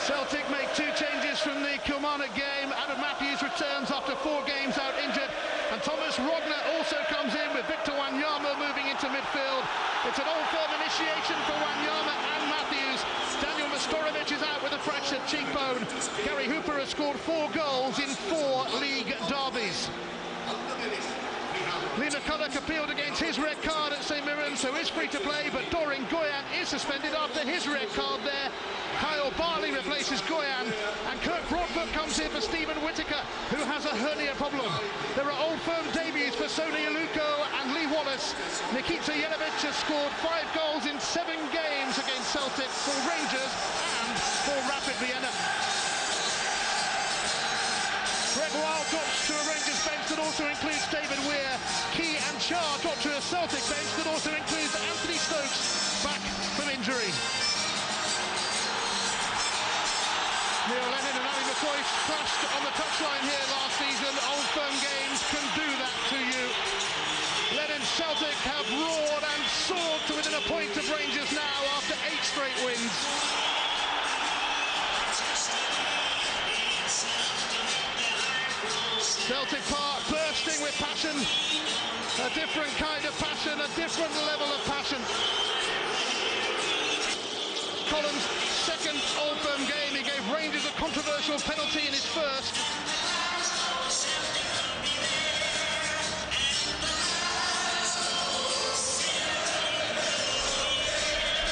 Celtic make 2 changes from the Kilmarnock game. Adam Matthews returns after 4 games out injured, and Thomas Rodner also comes in with Victor Wanyama moving into midfield. It's an Old Firm initiation for Wanyama and Matthews. Daniel Mastorovic is out with a fractured cheekbone. Gary Hooper has scored 4 goals in 4 league derbies. Lee McCulloch appealed against his red card at St Mirren, so is free to play, but Doran Goyan is suspended after his red card there. Kyle Barley replaces Goyan, and Kirk Broadfoot comes in for Stephen Whittaker, who has a hernia problem. There are Old Firm debuts for Sony Aluko and Lee Wallace. Nikita Jelavic has scored 5 goals in 7 games against Celtic for Rangers and for Rapid Vienna. Greg Wild drops to a Rangers bench that also includes David Weir. Key and Char drop to a Celtic bench that also includes Anthony Stokes, back from injury. Neil Lennon and Ali McCoy clashed on the touchline here last season. Old Firm games can do that to you. Lennon Celtic have roared and soared to within a point of Rangers now after 8 straight wins. Celtic Park bursting with passion, a different kind of passion, a different level of passion. Collins' second Old Firm game, he gave Rangers a controversial penalty in his first.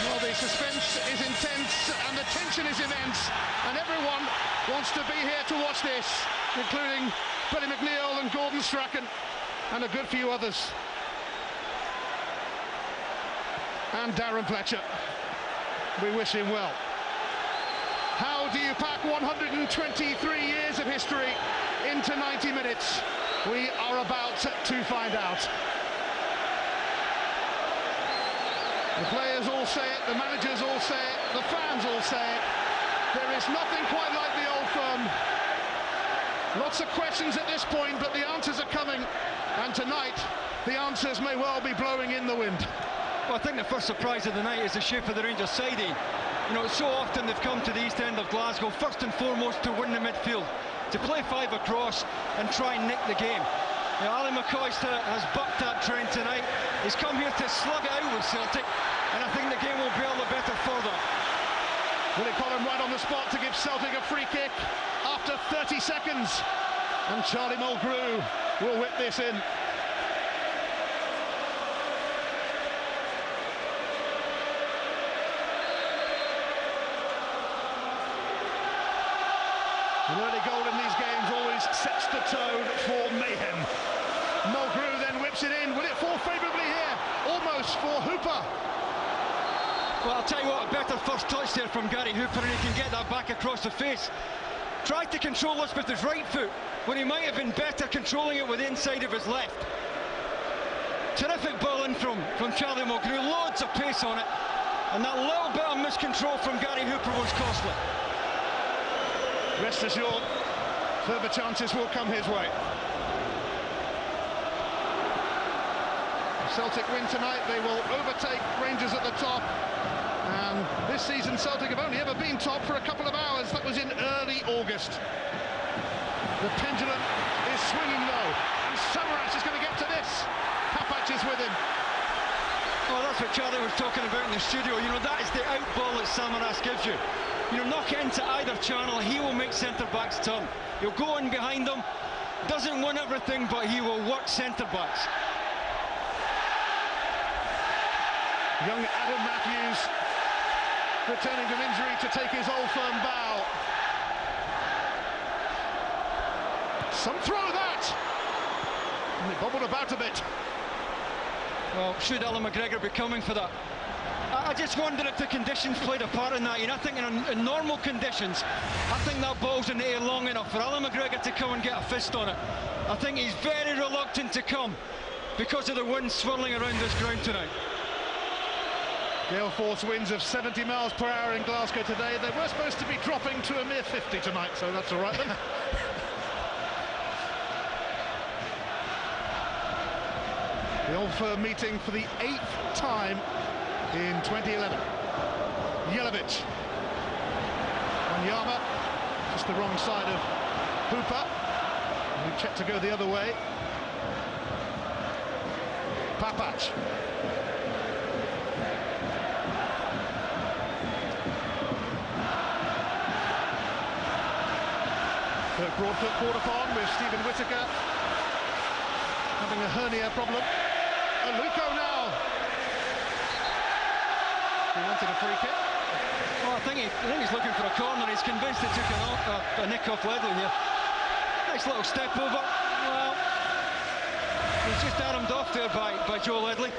Well, the suspense is intense and the tension is immense, and everyone wants to be here to watch this, including Billy McNeil and Gordon Strachan and a good few others. And Darren Fletcher. We wish him well. How do you pack 123 years of history into 90 minutes? We are about to find out. The players all say it, the managers all say it, the fans all say it. There is nothing quite like the Old Firm. Lots of questions at this point, but the answers are coming. And tonight, the answers may well be blowing in the wind. Well, I think the first surprise of the night is the shape of the Rangers side. You know, so often they've come to the east end of Glasgow, first and foremost to win the midfield, to play 5 across and try and nick the game. You know, Ali McCoyster has bucked that trend tonight. He's come here to slug it out with Celtic, and I think the game will be all the better for that. Willie Collum right on the spot to give Celtic a free kick after 30 seconds. And Charlie Mulgrew will whip this in. An early goal in these games always sets the tone for mayhem. Mulgrew then whips it in. Will it fall favourably here? Almost for Hooper. Well, I'll tell you what, a better first touch there from Gary Hooper, and he can get that back across the face. Tried to control this with his right foot, when he might have been better controlling it with the inside of his left. Terrific ball in from Charlie Mulgrew, loads of pace on it, and that little bit of miscontrol from Gary Hooper was costly. Rest assured, further chances will come his way. If Celtic win tonight, they will overtake Rangers at the top. And this season, Celtic have only ever been top for a couple of hours. That was in early August. The pendulum is swinging low, and Samaras is going to get to this. Papac is with him. Well, that's what Charlie was talking about in the studio. You know, that is the out ball that Samaras gives you. You know, knock it into either channel, he will make centre-backs turn. He'll go in behind them, doesn't win everything, but he will work centre-backs. Young Adam Matthews returning from injury to take his Old Firm bow. Some throw that! And they bobbled about a bit. Well, should Alan McGregor be coming for that? I just wonder if the conditions played a part in that. You know, I think in normal conditions, I think that ball's in the air long enough for Alan McGregor to come and get a fist on it. I think he's very reluctant to come because of the wind swirling around this ground tonight. Gale force winds of 70 miles per hour in Glasgow today. They were supposed to be dropping to a mere 50 tonight, so that's all right then. The Old Firm meeting for the 8th time in 2011. Jelavic. And Wanyama, just the wrong side of Hooper. We checked to go the other way. Papac. Kirk Broadfoot caught upon with Stephen Whittaker having a hernia problem. Aluko now. He wanted a free kick. Well, I think he's looking for a corner. He's convinced he took a nick off Ledley here. Nice little step over. Well, he's just armed off there by Joe Ledley.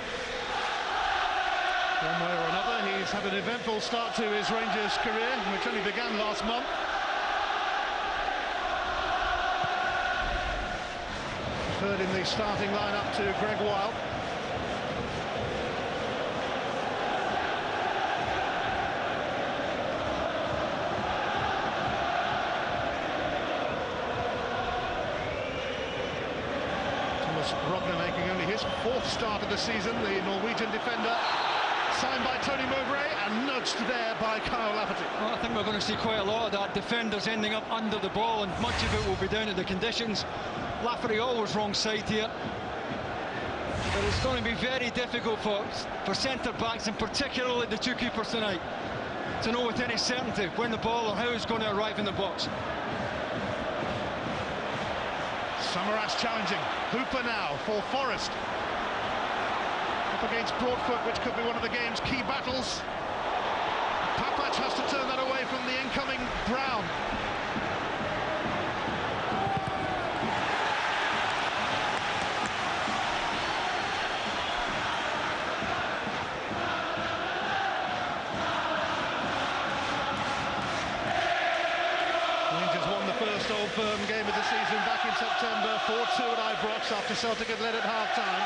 One way or another, he's had an eventful start to his Rangers career, which only began last month. Third in the starting lineup to Greg Wild. Rogner making only his fourth start of the season, the Norwegian defender, signed by Tony Mowbray and nudged there by Kyle Lafferty. Well, I think we're going to see quite a lot of that, defenders ending up under the ball, and much of it will be down to the conditions. Lafferty always wrong side here, but it's going to be very difficult for centre-backs, and particularly the two keepers tonight, to know with any certainty when the ball or how it's going to arrive in the box. Samaras challenging. Hooper now for Forest. Up against Broadfoot, which could be one of the game's key battles. Papac has to turn that away from the incoming Brown. First Old Firm game of the season back in September, 4-2 at Ibrox after Celtic had led at half-time.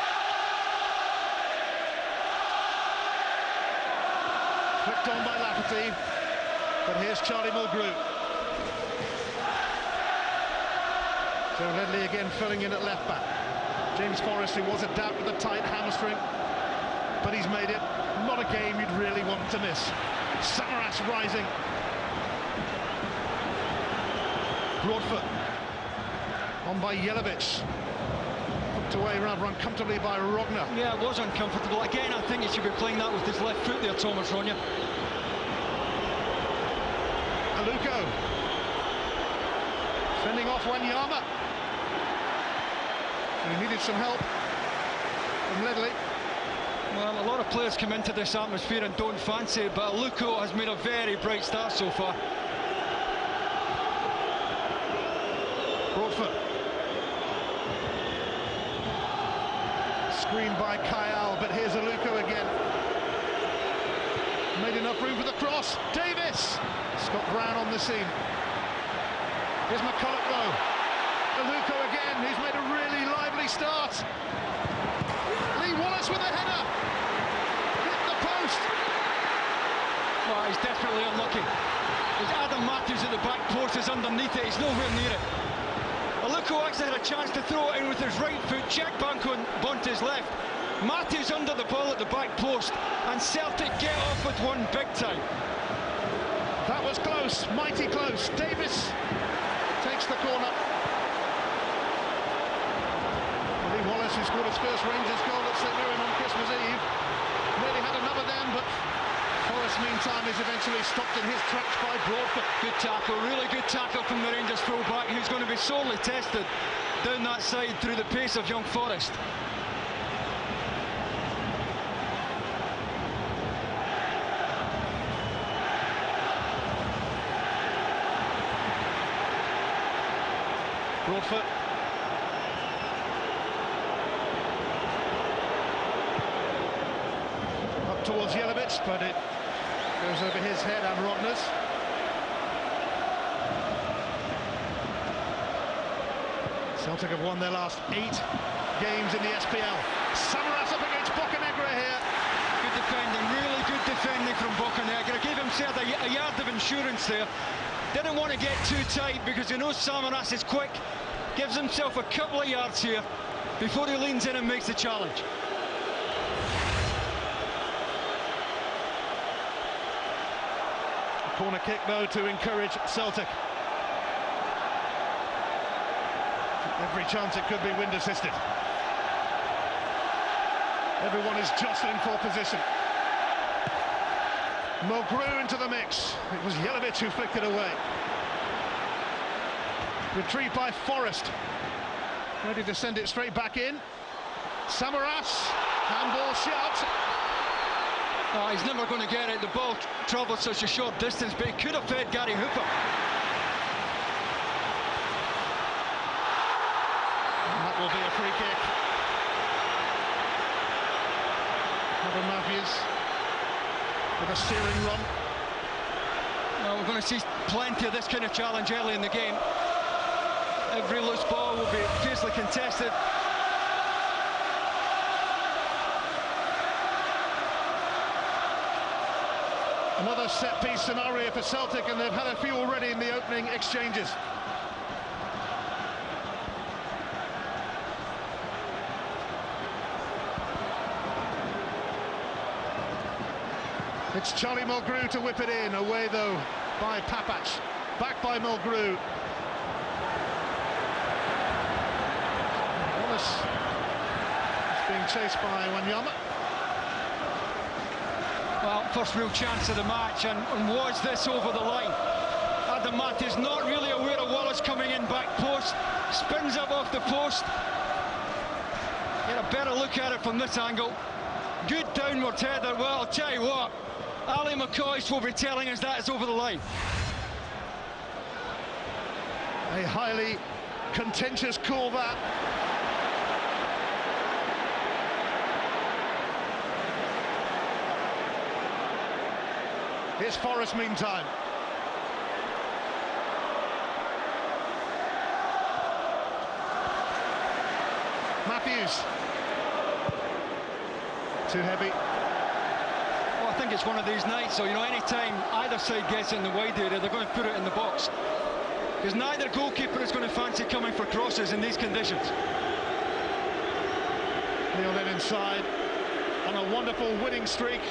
Flicked on by Lafferty, but here's Charlie Mulgrew. Joe Ledley again filling in at left-back. James Forrest, who was a doubt with a tight hamstring, but he's made it. Not a game you'd really want to miss. Samaras rising. Broadfoot on by Jelavic, put away rather uncomfortably by Rogner. Yeah, it was uncomfortable. Again, I think he should be playing that with his left foot there, Thomas Ronya. Aluko sending off Wanyama. He needed some help from Ledley. Well, a lot of players come into this atmosphere and don't fancy it, but Aluko has made a very bright start so far. Broadfoot. Screened by Kyle, but here's Aluko again. Made enough room for the cross. Davis! Scott Brown on the scene. Here's McCulloch though. Aluko again, who's made a really lively start. Lee Wallace with a header. Hit the post. Well, he's definitely unlucky. There's Adam Matthews at the back post, is underneath it, he's nowhere near it. Aluko actually had a chance to throw it in with his right foot, check bank on Bonte's left. Matthews under the ball at the back post, and Celtic get off with one big time. That was close, mighty close. Davis takes the corner. Lee Wallace, who scored his first Rangers goal at St Mirren on Christmas Eve, nearly had another then, but Forrest, meantime, is eventually stopped in his tracks by Broadfoot. Good tackle, really good tackle from the Rangers full-back, who's going to be sorely tested down that side through the pace of young Forrest. Broadfoot. Up towards Jelavic, but it goes over his head and Rogner's. Celtic have won their last 8 games in the SPL. Samaras up against Bocanegra here. Good defending, really good defending from Bocanegra. Gave himself a yard of insurance there. Didn't want to get too tight because he knows Samaras is quick. Gives himself a couple of yards here before he leans in and makes the challenge. Corner kick, though, to encourage Celtic. Every chance it could be wind assisted. Everyone is jostling for position. Mulgrew into the mix. It was Jelavic who flicked it away. Retrieved by Forrest. Ready to send it straight back in. Samaras. Handball shot. Oh, he's never going to get it. The ball travelled such a short distance, but he could have fed Gary Hooper. And that will be a free kick. Robin Matthews with a steering run. Well, we're going to see plenty of this kind of challenge early in the game. Every loose ball will be fiercely contested. Another set-piece scenario for Celtic, and they've had a few already in the opening exchanges. It's Charlie Mulgrew to whip it in. Away, though, by Papac. Back by Mulgrew. Wallace is being chased by Wanyama. Well, first real chance of the match, and was this over the line? Adam Matthews not really aware of Wallace coming in back post, spins up off the post. Get a better look at it from this angle. Good downward header. Well, I'll tell you what, Ali McCoist will be telling us that it's over the line. A highly contentious call, that. Here's Forrest meantime. Matthews. Too heavy. Well, I think it's one of these nights, so, you know, any time either side gets in the wide area, they're going to put it in the box. Because neither goalkeeper is going to fancy coming for crosses in these conditions. Neil then inside on a wonderful winning streak.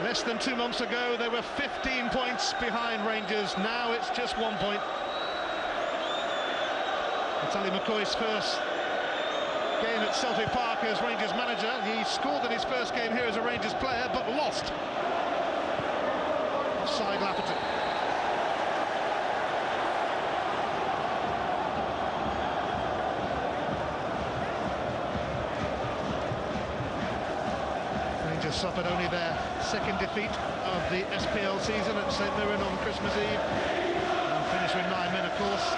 Less than 2 months ago, they were 15 points behind Rangers. Now it's just 1 point. It's Ali McCoist's first game at Celtic Park as Rangers manager. He scored in his first game here as a Rangers player, but lost. Offside Lafferty. Rangers suffered only their second defeat of the SPL season at St Mirren on Christmas Eve. And finished with 9 men, of course.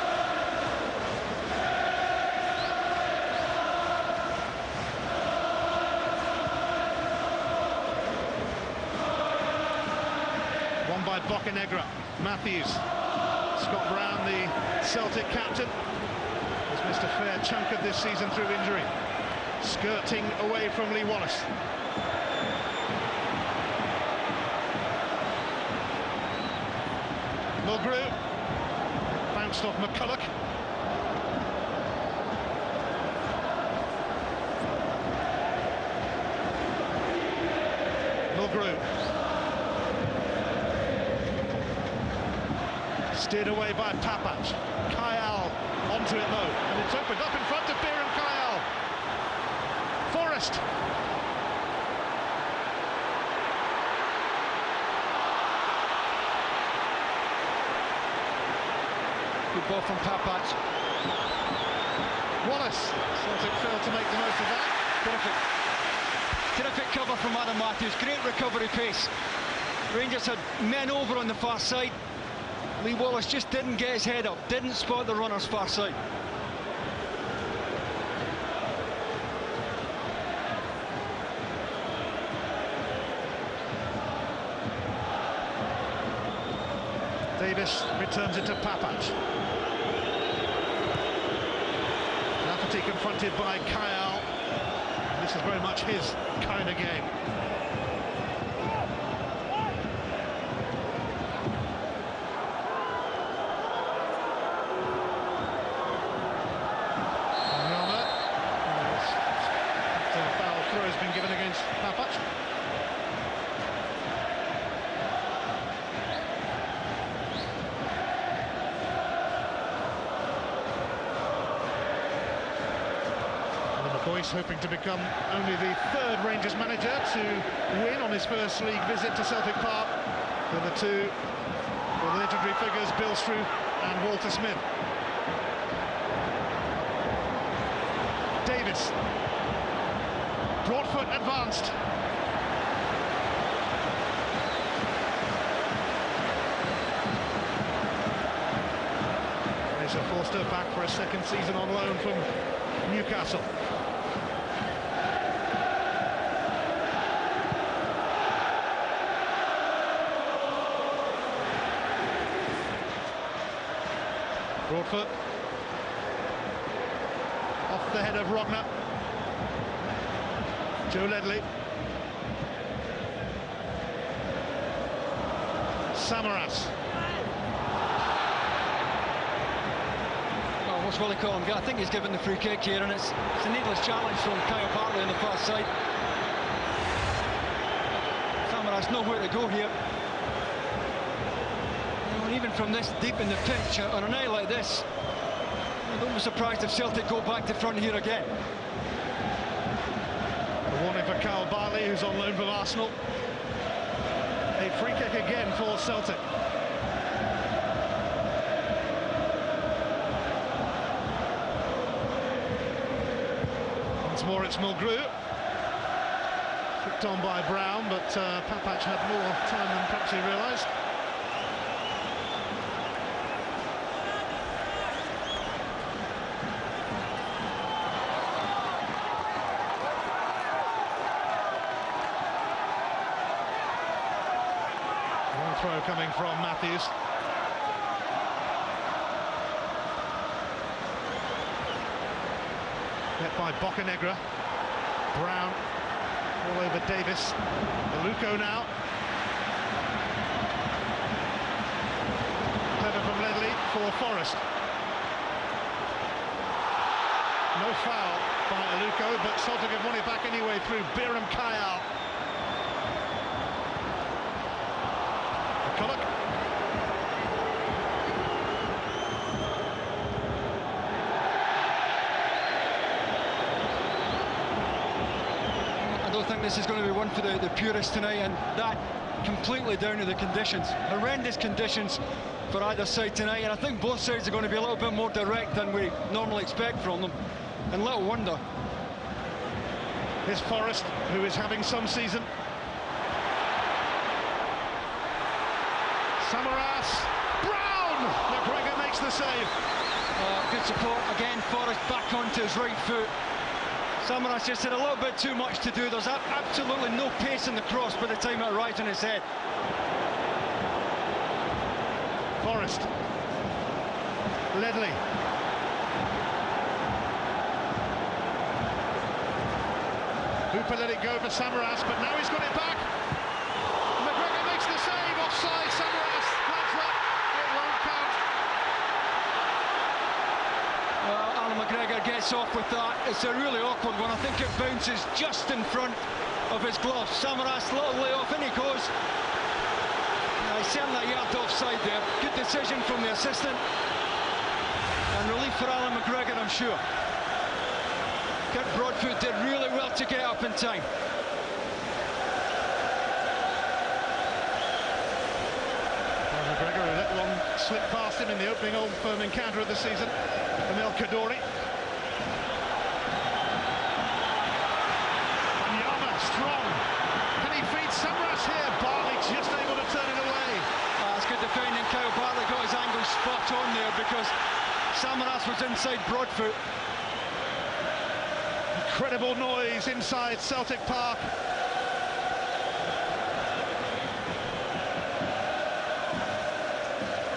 Won by Bocanegra. Matthews. Scott Brown, the Celtic captain, has missed a fair chunk of this season through injury. Skirting away from Lee Wallace. Mulgrew bounced off McCulloch. Mulgrew steered away by Papac. Kyle onto it though, and it's opened up in front of Beer and Kyle. Forrest. Good ball from Papac. Wallace. Celtic failed to make the most of that. Terrific cover from Adam Matthews. Great recovery pace. Rangers had men over on the far side. Lee Wallace just didn't get his head up, didn't spot the runner's far side. Davis returns it to Papac. Lafferty confronted by Kyle. This is very much his kind of game. The foul throw has been given against Papac. Boyce hoping to become only the third Rangers manager to win on his first league visit to Celtic Park. The two were the legendary figures Bill Struth and Walter Smith. Davis. Broadfoot advanced. Fraser Forster back for a second season on loan from Newcastle. Broadfoot off the head of Rogner. Joe Ledley. Samaras. Oh, what's Willie Collum? I think he's given the free kick here, and it's a needless challenge from Kyle Bartley on the far side. Samaras nowhere to go here. And even from this deep in the pitch, on a night like this, I don't be surprised if Celtic go back to front here again. A warning for Kyle Bartley, who's on loan from Arsenal. A free kick again for Celtic. Once more it's Mulgrew. Flicked on by Brown, but Papac had more time than perhaps he realised. Throw coming from Matthews. Met by Bocanegra. Brown all over Davis. Aluko now. Clever from Ledley for Forrest. No foul by Aluko, but Celtic have won it back anyway through Biram Kayal. I think this is going to be one for the purists tonight, and that completely down to the conditions. Horrendous conditions for either side tonight, and I think both sides are going to be a little bit more direct than we normally expect from them, and little wonder. Here's Forrest, who is having some season. Samaras, Brown! McGregor makes the save. Good support again. Forrest back onto his right foot. Samaras just had a little bit too much to do. There's absolutely no pace in the cross by the time it arrives on his head. Forrest. Ledley. Hooper let it go for Samaras, but now he's got it back. McGregor makes the save. Offside. Samaras has that. It won't count. Well, Alan McGregor gets off with that. It's a really awkward one. I think it bounces just in front of his glove. Samaras, little layoff, in he goes. He's certainly a yard offside there. Good decision from the assistant. And relief for Alan McGregor, I'm sure. Kurt Broadfoot did really well to get up in time. McGregor, who let one slip past him in the opening Old Firm encounter of the season. Emil Kadori. Wanyama, strong. Can he feed Samaras here? Bartley just able to turn it away. That's good defending. Kyle Bartley got his angle spot on there because Samaras was inside Broadfoot. Incredible noise inside Celtic Park.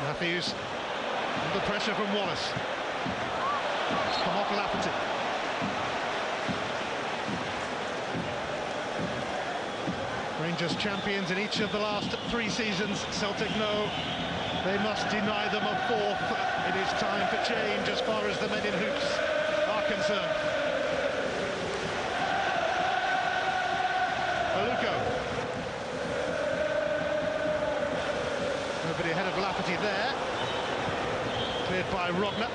Matthews under pressure from Wallace. It's come off Lafferty. Rangers champions in each of the last 3 seasons. Celtic know they must deny them a fourth. It is time for change as far as the men in hoops are concerned. Aluko. Nobody ahead of Lafferty there. Cleared by Rogner.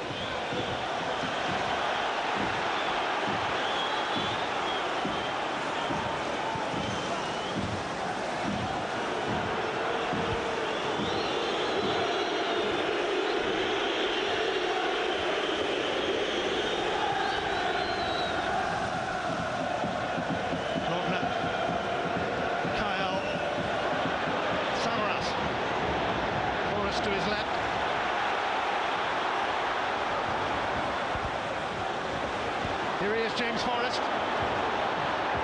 Here he is, James Forrest.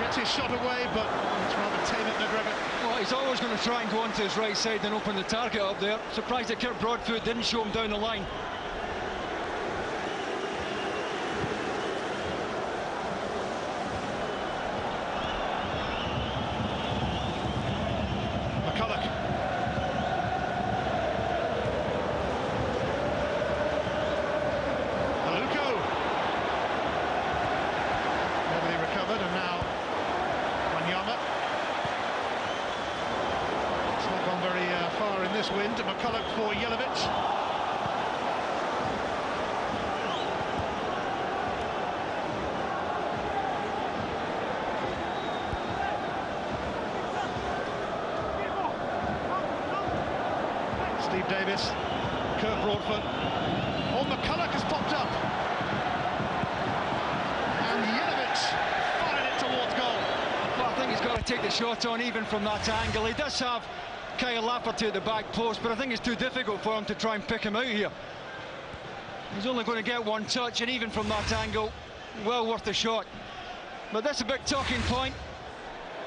Gets his shot away, but it's rather tame at McGregor. Well, he's always going to try and go onto his right side and open the target up there. Surprised that Kirk Broadfoot didn't show him down the line. This wind to McCulloch for Jelavic. Steve Davis, Kirk Broadfoot. Oh, McCulloch has popped up. And Jelavic fired it towards goal. Well, I think he's got to take the shot on even from that angle. He does have Kyle Lafferty at the back post, but I think it's too difficult for him to try and pick him out here. He's only going to get one touch, and even from that angle, well worth the shot. But that's a big talking point.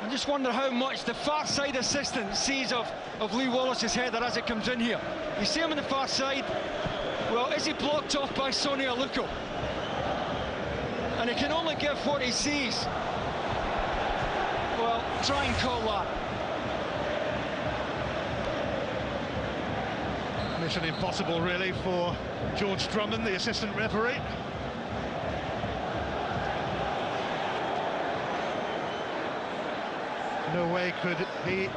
I just wonder how much the far side assistant sees of Lee Wallace's header as it comes in here. You see him on the far side. Well, is he blocked off by Sonny Aluko? And he can only give what he sees. Well, try and call that. Mission impossible, really, for George Drummond, the assistant referee. No way could he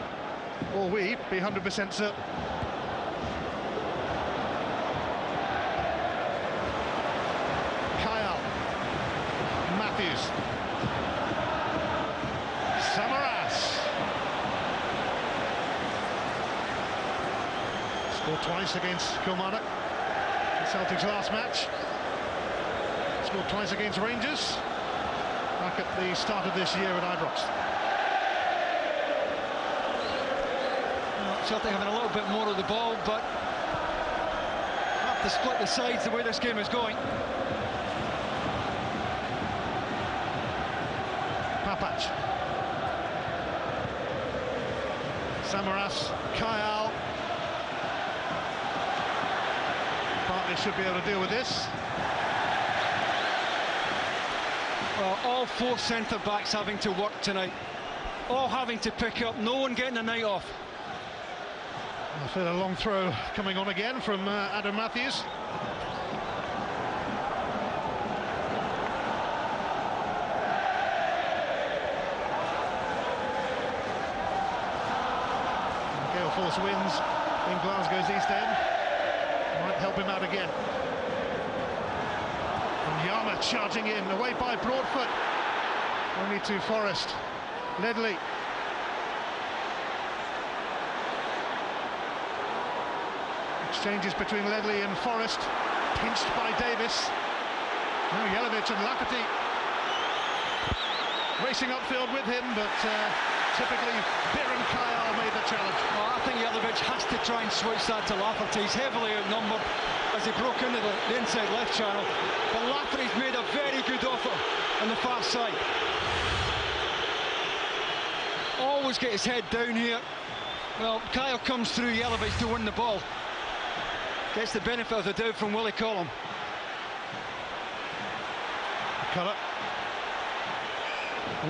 or we be 100% certain. Kyle Matthews, Samaras. Scored twice against Kilmarnock in Celtic's last match. Scored twice against Rangers back at the start of this year at Ibrox. Celtic having a little bit more of the ball, but have to split the sides the way this game is going. Papac, Samaras, Kyle. Bartley should be able to deal with this. Well, all four centre-backs having to work tonight. All having to pick up, no one getting a night off. I feel a long throw coming on again from Adam Matthews. Gale force winds in Glasgow's East End might help him out again. And Yama charging in, away by Broadfoot. Only to Forrest. Ledley. Exchanges between Ledley and Forrest, pinched by Davis. Now Jelavic and Lafferty racing upfield with him, but typically Biran Kyle made the challenge. Well, I think Jelavic has to try and switch that to Lafferty. He's heavily outnumbered as he broke into the inside left channel, but Lafferty's made a very good offer on the far side. Always get his head down here. Well, Kyle comes through Jelavic to win the ball. Gets the benefit of the doubt from Willie Collum. Colour.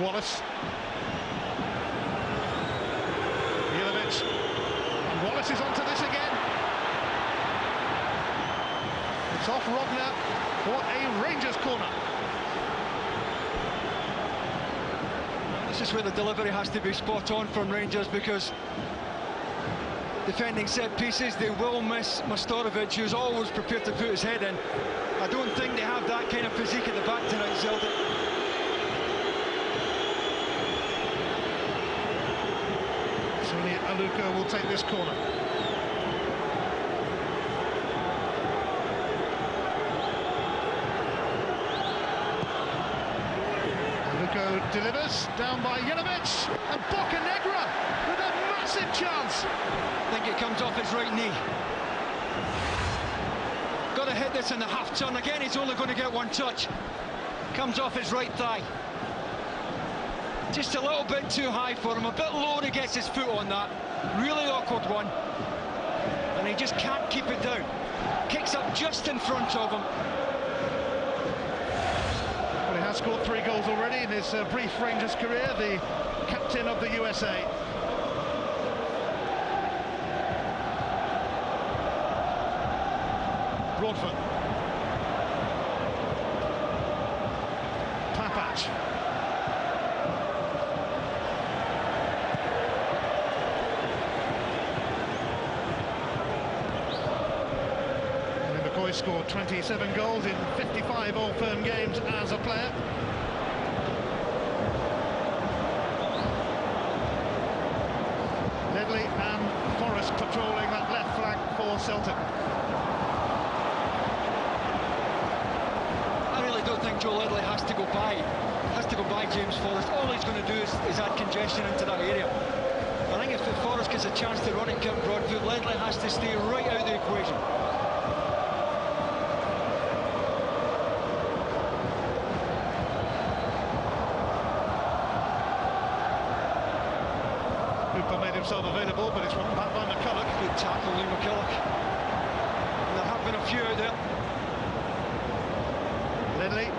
Wallace. Jelavic. And Wallace is onto this again. It's off Rogner for a Rangers corner. This is where the delivery has to be spot on from Rangers, because defending set pieces, they will miss Mastorovic, who's always prepared to put his head in. I don't think they have that kind of physique at the back tonight, Celtic. Sonny Aluko will take this corner. Aluko delivers, down by Jelavic, and Bocanegra with a massive chance. I think it comes off his right knee. Got to hit this in the half turn again. He's only going to get one touch. Comes off his right thigh. Just a little bit too high for him, a bit low and he gets his foot on that. Really awkward one. And he just can't keep it down. Kicks up just in front of him. Well, he has scored 3 goals already in his brief Rangers career, the captain of the USA. Broadfoot. Papach. McCoy scored 27 goals in 55 all-firm games as a player. Ledley and Forrest patrolling that left flank for Celtic. I don't think Joe Ledley has to go by James Forrest. All he's going to do is add congestion into that area. I think if Forrest gets a chance to run at Kirk Broadfoot, Ledley has to stay right out of the equation. Cooper made himself available, but it's won back by McCulloch. Good tackle, Lee McCulloch. There have been a few out there. Ledley.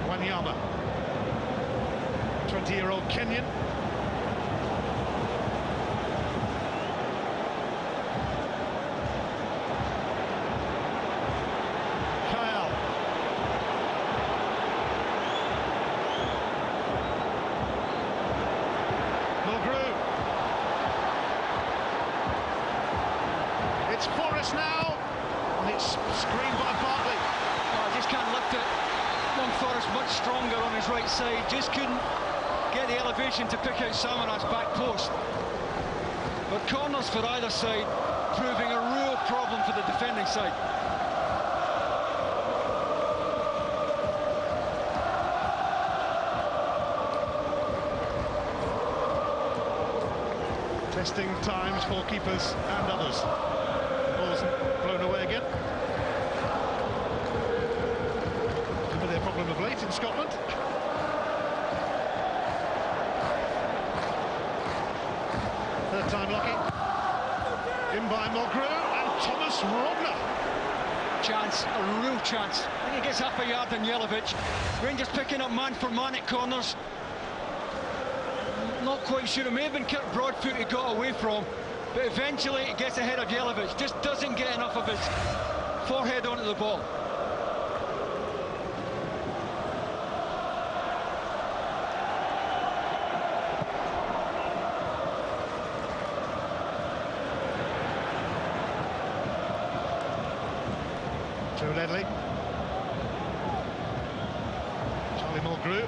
Wanyama. 20-year-old Kenyan. Kyle. Mulgrew. It's Forrest now. And it's screened by Bartley. Oh, just can't lift it. Young Forrest much stronger on his right side. Just couldn't get the elevation to pick out Samaras' back post. But corners for either side proving a real problem for the defending side. Testing times for keepers and others. Ball's blown away again. Their problem of late in Scotland. Third time lucky. In by Mulgrew and Thomas Robner. Chance, a real chance. I think he gets half a yard on Jelavic. Rangers picking up man for man at corners. Not quite sure, it may have been Kirk Broadfoot he got away from, but eventually he gets ahead of Jelavic. Just doesn't get enough of his forehead onto the ball. Joe Ledley. Charlie Mulgrew.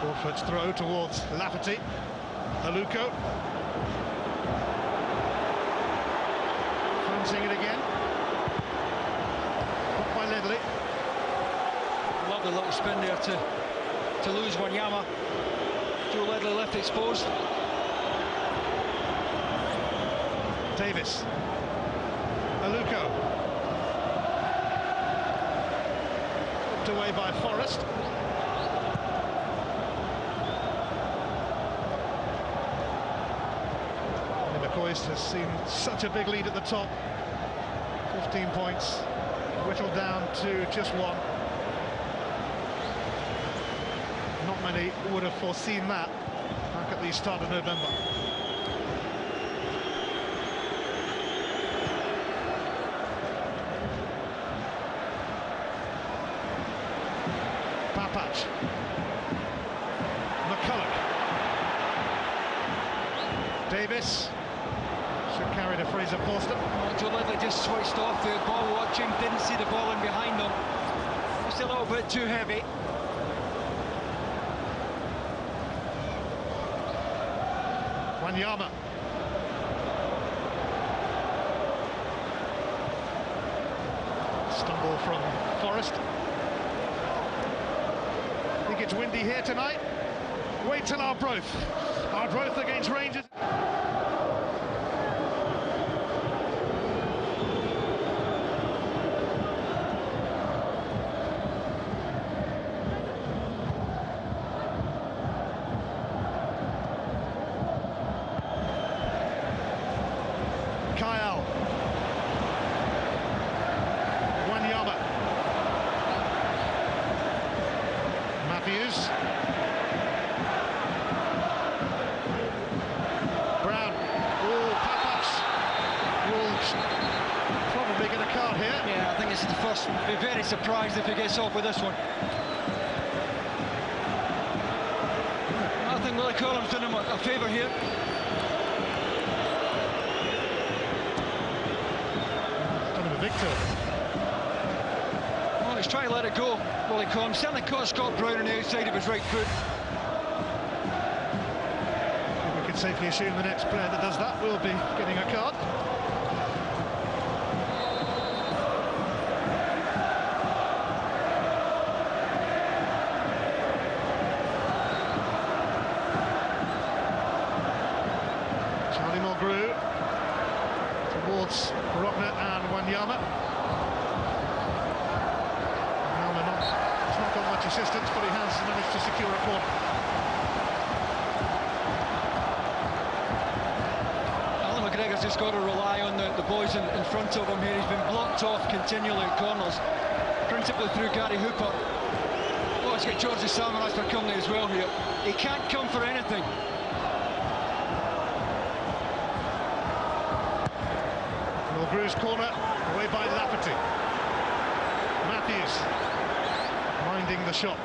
Broadfoot's throw towards Lafferty. Aluko. Flancing it again. Caught by Ledley. Lovely little spin there to lose Wanyama. Joe Ledley left exposed. Davis. Aluko. Whipped away by Forrest. McCoist has seen such a big lead at the top. 15 points, whittled down to just 1. Not many would have foreseen that back at the start of November. Papach. McCulloch. Davis. Should carry to Fraser Forster. Joe Ledley just switched off the ball watching, didn't see the ball in behind them. Just a little bit too heavy. Wanyama. Stumble from Forrest. It's windy here tonight. Wait till Arbroath. Arbroath against Rangers. Kyle. Wanyama. Matthews. Brown. Oh, pop-ups. Wolves probably get a card here. Yeah, I think this is the first. Be very surprised if he gets off with this one. I think Willie Collum's done him a favour here. Victor. Well, he's trying to let it go, Willie Collum. Certainly caught Scott Brown on the outside of his right foot. I think we could safely assume the next player that does that will be getting a card. Charlie Mulgrew towards Rockner and Wanyama. Wanyama has not got much assistance, but he has managed to secure a corner. Alan McGregor's just got to rely on the boys in front of him here. He's been blocked off continually at corners, principally through Gary Hooper. Oh, let's get George Samaras for company as well here. He can't come for anything. Mulgrew's corner, away by Lafferty. Matthews, minding the shot.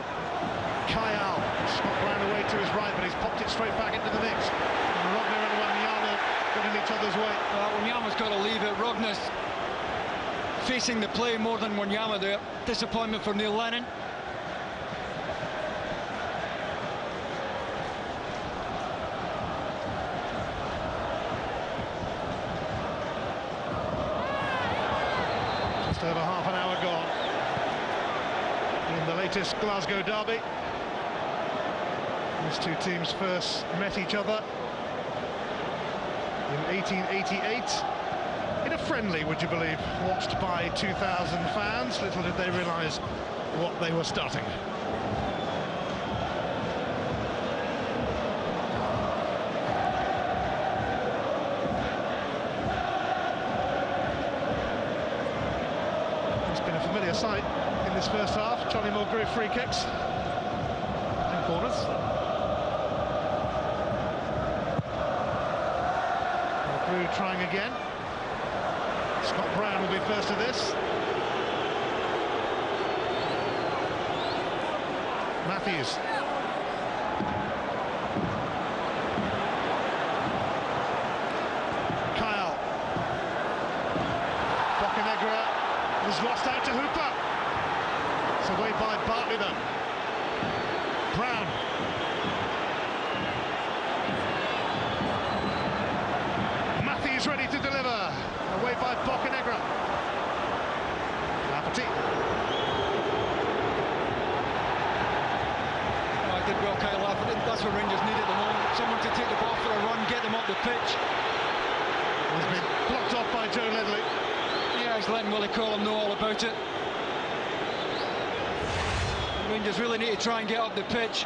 Kyle, Scott Brown away to his right, but he's popped it straight back into the mix. And Rogner and Wanyama got in each other's way. Wanyama's got to leave it. Rogner's facing the play more than Wanyama there. Disappointment for Neil Lennon. Over half an hour gone in the latest Glasgow derby. These two teams first met each other in 1888 in a friendly, would you believe, watched by 2,000 fans. Little did they realise what they were starting. Familiar sight in this first half. Charlie Mulgrew free kicks and corners. Mulgrew trying again. Scott Brown will be first to this. Matthews. Kyle. Bocanegra was lost out to Hooper. It's away by Bartley though. Brown. Matthews ready to deliver. Away by Bocanegra. Lafferty. Oh, I did well, Kyle Lafferty. That's what Rangers need at the moment. Someone to take the ball for a run, get them up the pitch. He's been blocked off by Joe Ledley. Yeah, he's letting Willie Collum know all about it. Rangers really need to try and get up the pitch.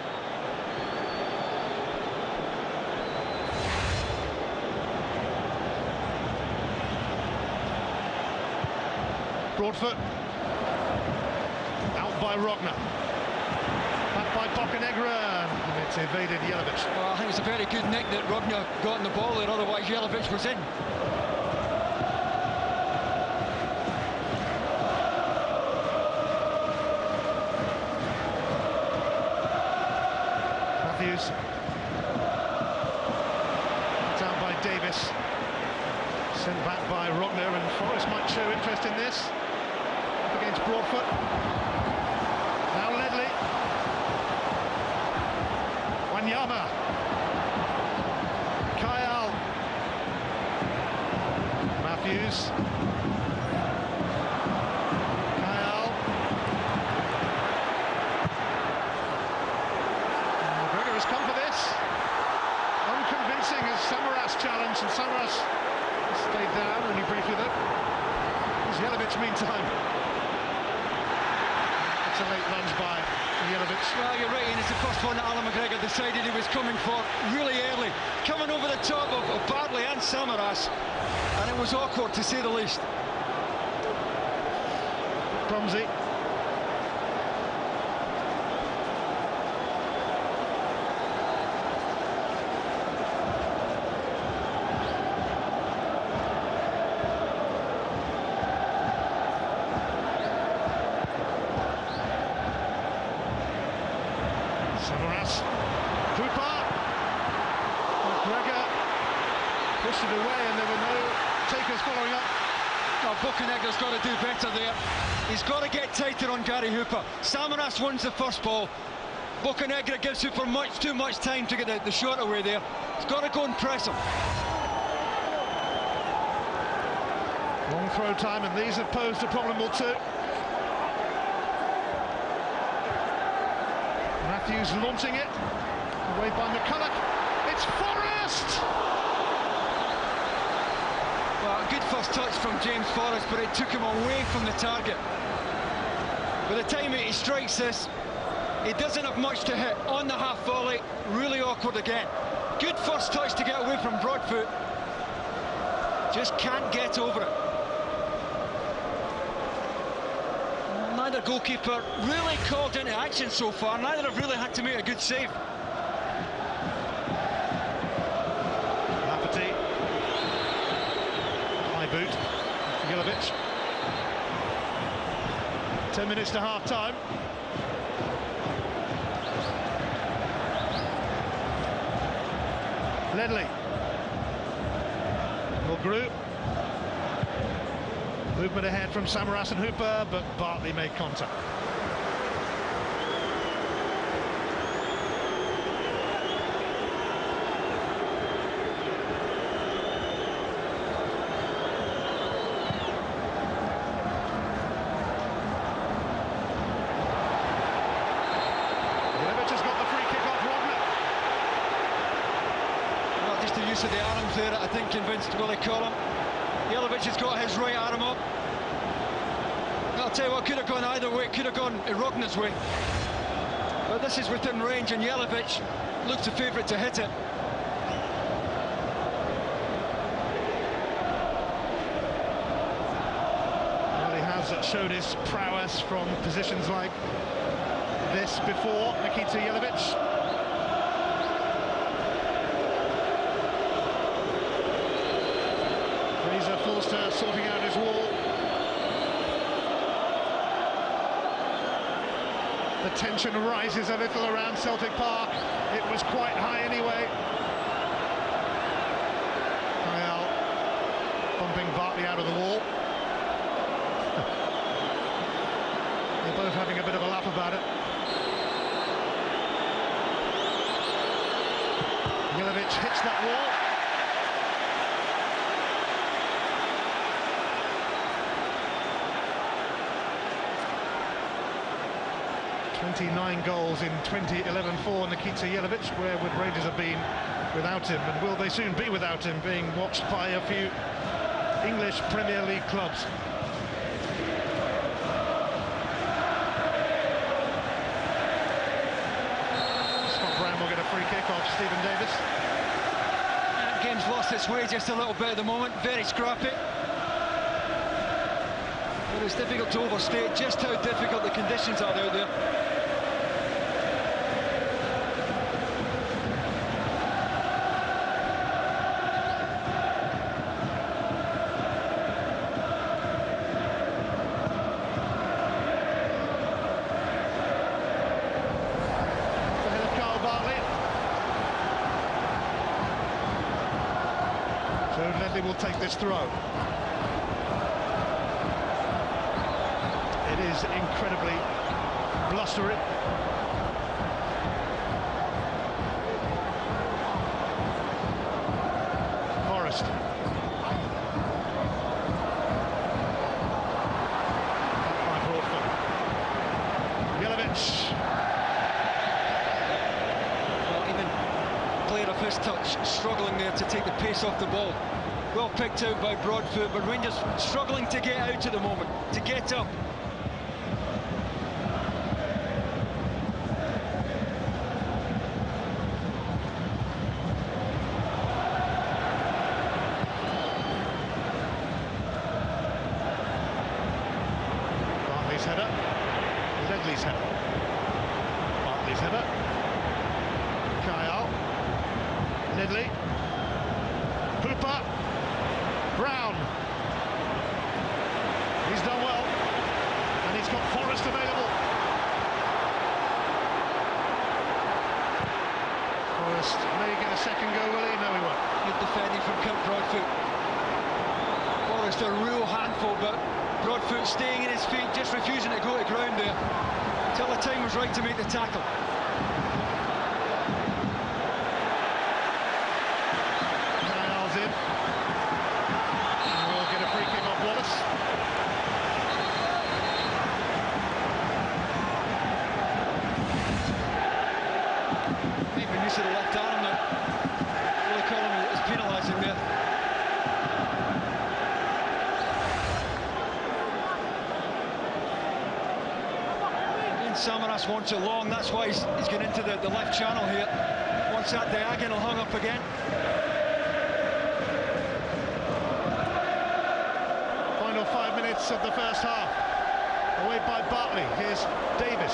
Broadfoot. Out by Rogner. Back by Bocanegra. And it's evaded Jelavic. Well, I think it's a very good nick that Rogner got in the ball there, otherwise Jelavic was in. Matthews. Down by Davis. Sent back by Rogner, and Forrest might show interest in this. Up against Broadfoot. Now Ledley. Wanyama. Kyle. Matthews. Kyle. meantime. It's a late lunge by Jelavic. Well, you're right, and it's the first one that Alan McGregor decided he was coming for really early, coming over the top of Bartley and Samaras, and it was awkward to say the least. Clumsy. Samaras, Cooper, McGregor pushed it away and there were no takers following up. Oh, Bocanegra's got to do better there. He's got to get tighter on Gary Hooper. Samaras wins the first ball. Bocanegra gives Hooper much too much time to get the shot away there. He's got to go and press him. Long throw time, and these have posed a problem or two. Matthews launching it, away by McCulloch. It's Forrest! Well, a good first touch from James Forrest, but it took him away from the target. By the time he strikes this, he doesn't have much to hit. On the half volley, really awkward again. Good first touch to get away from Broadfoot. Just can't get over it. Neither goalkeeper really called into action so far. Neither have really had to make a good save. Lafferty. High boot. Jelavic. 10 minutes to half time. Ledley. Mulgrew. Movement ahead from Samaras and Hooper, but Bartley made contact. Jelavic has got the free kick off Rodman. Well, just the use of the arms there, I think, convinced Willie Collum. Jelavic has got his right arm up. I'll tell you what, could have gone either way, could have gone Irogna's way. But this is within range, and Jelavic looks the favourite to hit it. Well, he has shown his prowess from positions like this before, Nikita Jelavic. Forster sorting out his wall. The tension rises a little around Celtic Park. It was quite high anyway. Kyle bumping Bartley out of the wall. They're both having a bit of a laugh about it. Jelavic hits that wall. 29 goals in 2011 for Nikita Jelavic. Where would Rangers have been without him, and will they soon be without him, being watched by a few English Premier League clubs? Scott Brown will get a free kick off Stephen Davis. That game's lost its way just a little bit at the moment, very scrappy. But it's difficult to overstate just how difficult the conditions are out there. Ledley will take this throw. It is incredibly blustery. Forrest. Back by Broadfoot. Jelavic. Well, even player of his touch struggling there to take the pace off the ball. Well picked out by Broadfoot, but Rangers struggling to get out at the moment, to get up. Bartley's header, Ledley's header, Bartley's header, Kyle, Ledley, Hooper, Brown. He's done well, and he's got Forrest available. Forrest may get a second go, will he? No, he won't. Good defending from Kirk Broadfoot. Forrest a real handful, but Broadfoot staying in his feet, just refusing to go to ground there until the time was right to make the tackle. Kyle's in. And we'll get a free kick off Wallace. Even use of the left arm that Willie Collum is penalising there. Samaras wants it long, that's why he's getting into the left channel here. Wants that diagonal hung up again. Final 5 minutes of the first half. Away by Bartley. Here's Davis.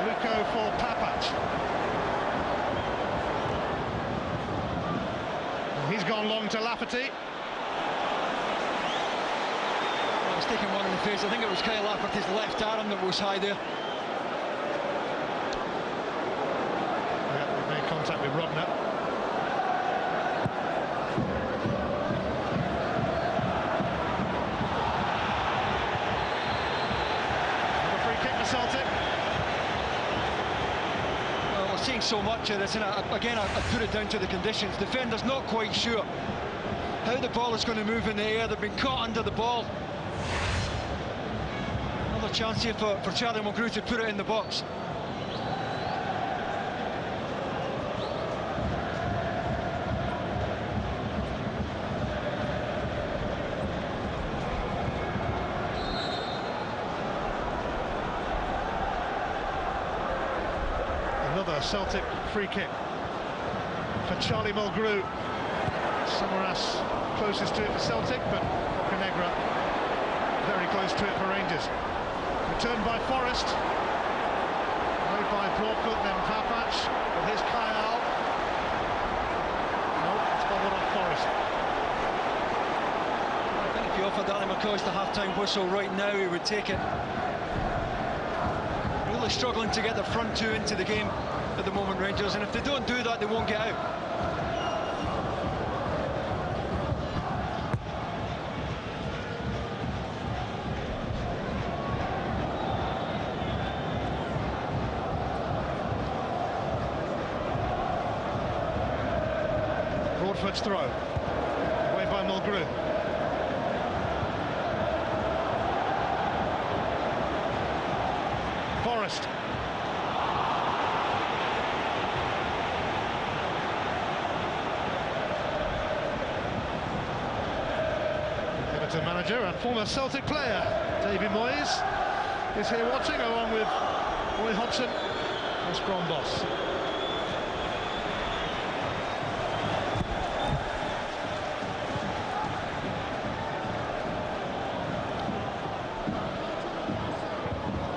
Luko for Papac. He's gone long to Lafferty. Well, he's taken one in the face. I think it was Kyle Lafferty's left arm that was high there. Contact with Rodner. Another free kick for Celtic. Well, we're seeing so much of this, and again, I put it down to the conditions. Defenders not quite sure how the ball is going to move in the air. They've been caught under the ball. Another chance here for Charlie Mulgrew to put it in the box. Another Celtic free kick for Charlie Mulgrew. Samaras closest to it for Celtic, but Bocanegra very close to it for Rangers. Returned by Forrest. Away by Broadfoot, then Papac. But here's Kyle. No, it's bobbled off Forrest. I think if you offered Danny McCoist the half-time whistle right now, he would take it. Really struggling to get the front two into the game at the moment, Rangers, and if they don't do that, they won't get out. Broadfoot's throw. Away by Mulgrew. Forrest. Everton manager and former Celtic player Davy Moyes is here watching, along with Roy Hodgson, West Brom boss.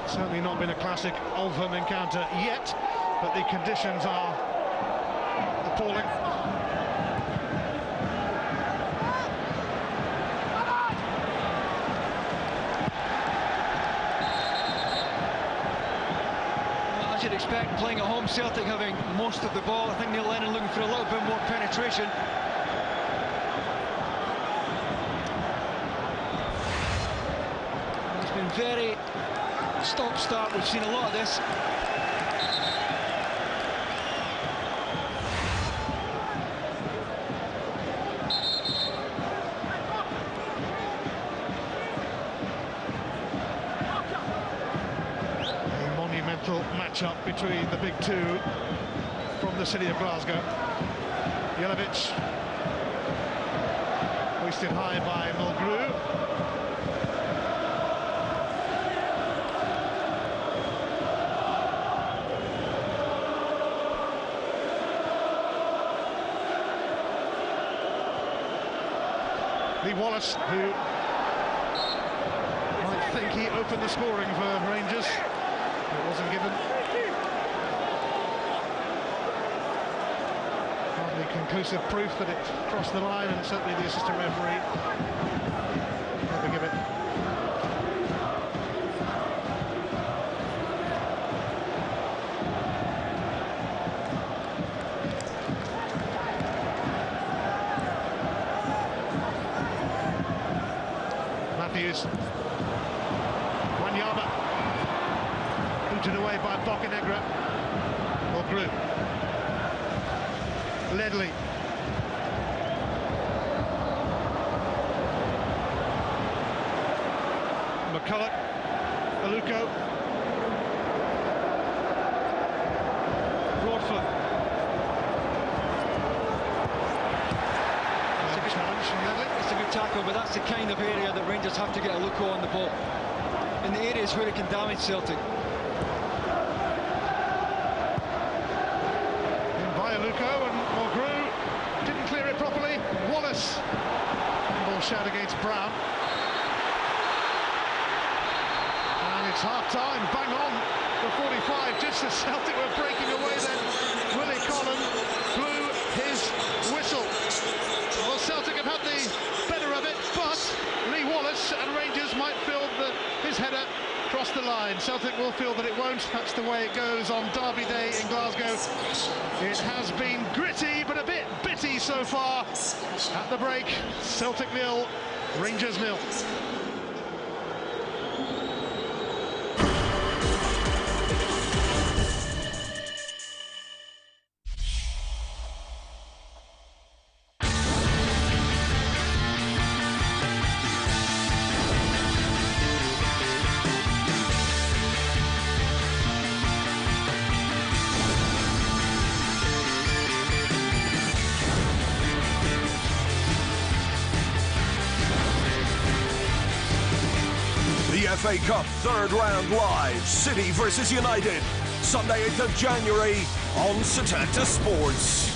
Certainly not been a classic Oldham encounter yet, but the conditions are appalling. Well, as you'd expect, playing at home, Celtic having most of the ball. I think Neil Lennon looking for a little bit more penetration. It's been very stop-start. We've seen a lot of this. A monumental match-up between the big two from the city of Glasgow. Jelavic Hoisted high by Mulgrew. Lee Wallace, who might think he opened the scoring for Rangers. It wasn't given. Hardly conclusive proof that it crossed the line, and certainly the assistant referee never give it. Matthews, Wanyama, booted away by Bocanegra. Mulgrew, Ledley, McCulloch, Aluko, Broadfoot. Challenge from Ledley. It's a good tackle, but that's the kind of area that Rangers have to get a look on the ball. In the areas where it can damage Celtic. By Aluko, and Mulgrew didn't clear it properly. Wallace, ball shot against Brown. And it's half-time, bang on for 45, just as Celtic were breaking away then. Willie Collin blew his whistle. Well, Celtic have had the better of it, but Lee Wallace and Rangers might feel that his header crossed the line. Celtic will feel that it won't. That's the way it goes on Derby Day in Glasgow. It has been gritty, but a bit bitty so far. At the break, Celtic 0, Rangers 0. FA Cup third round live, City versus United, Sunday 8th of January on Setanta Sports.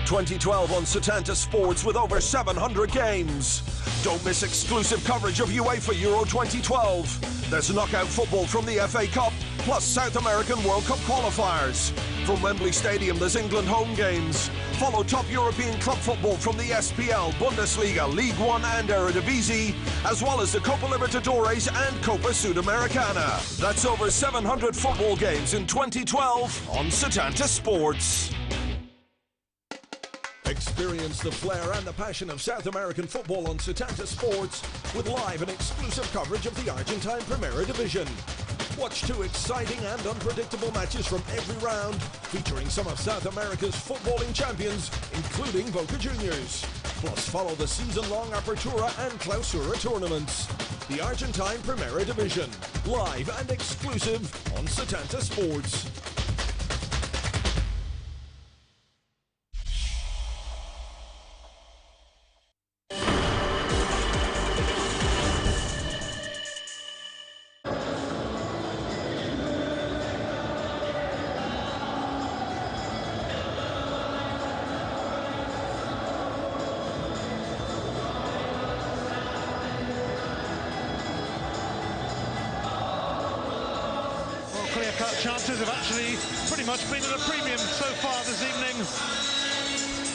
2012 on Setanta Sports with over 700 games. Don't miss exclusive coverage of UEFA Euro 2012. There's knockout football from the FA Cup, plus South American World Cup qualifiers. From Wembley Stadium, there's England home games. Follow top European club football from the SPL, Bundesliga, League One and Eredivisie, as well as the Copa Libertadores and Copa Sudamericana. That's over 700 football games in 2012 on Setanta Sports. Experience the flair and the passion of South American football on Setanta Sports with live and exclusive coverage of the Argentine Primera Division. Watch 2 exciting and unpredictable matches from every round, featuring some of South America's footballing champions, including Boca Juniors. Plus, follow the season-long Apertura and Clausura tournaments. The Argentine Primera Division, live and exclusive on Setanta Sports. Clear-cut chances have actually pretty much been at a premium so far this evening,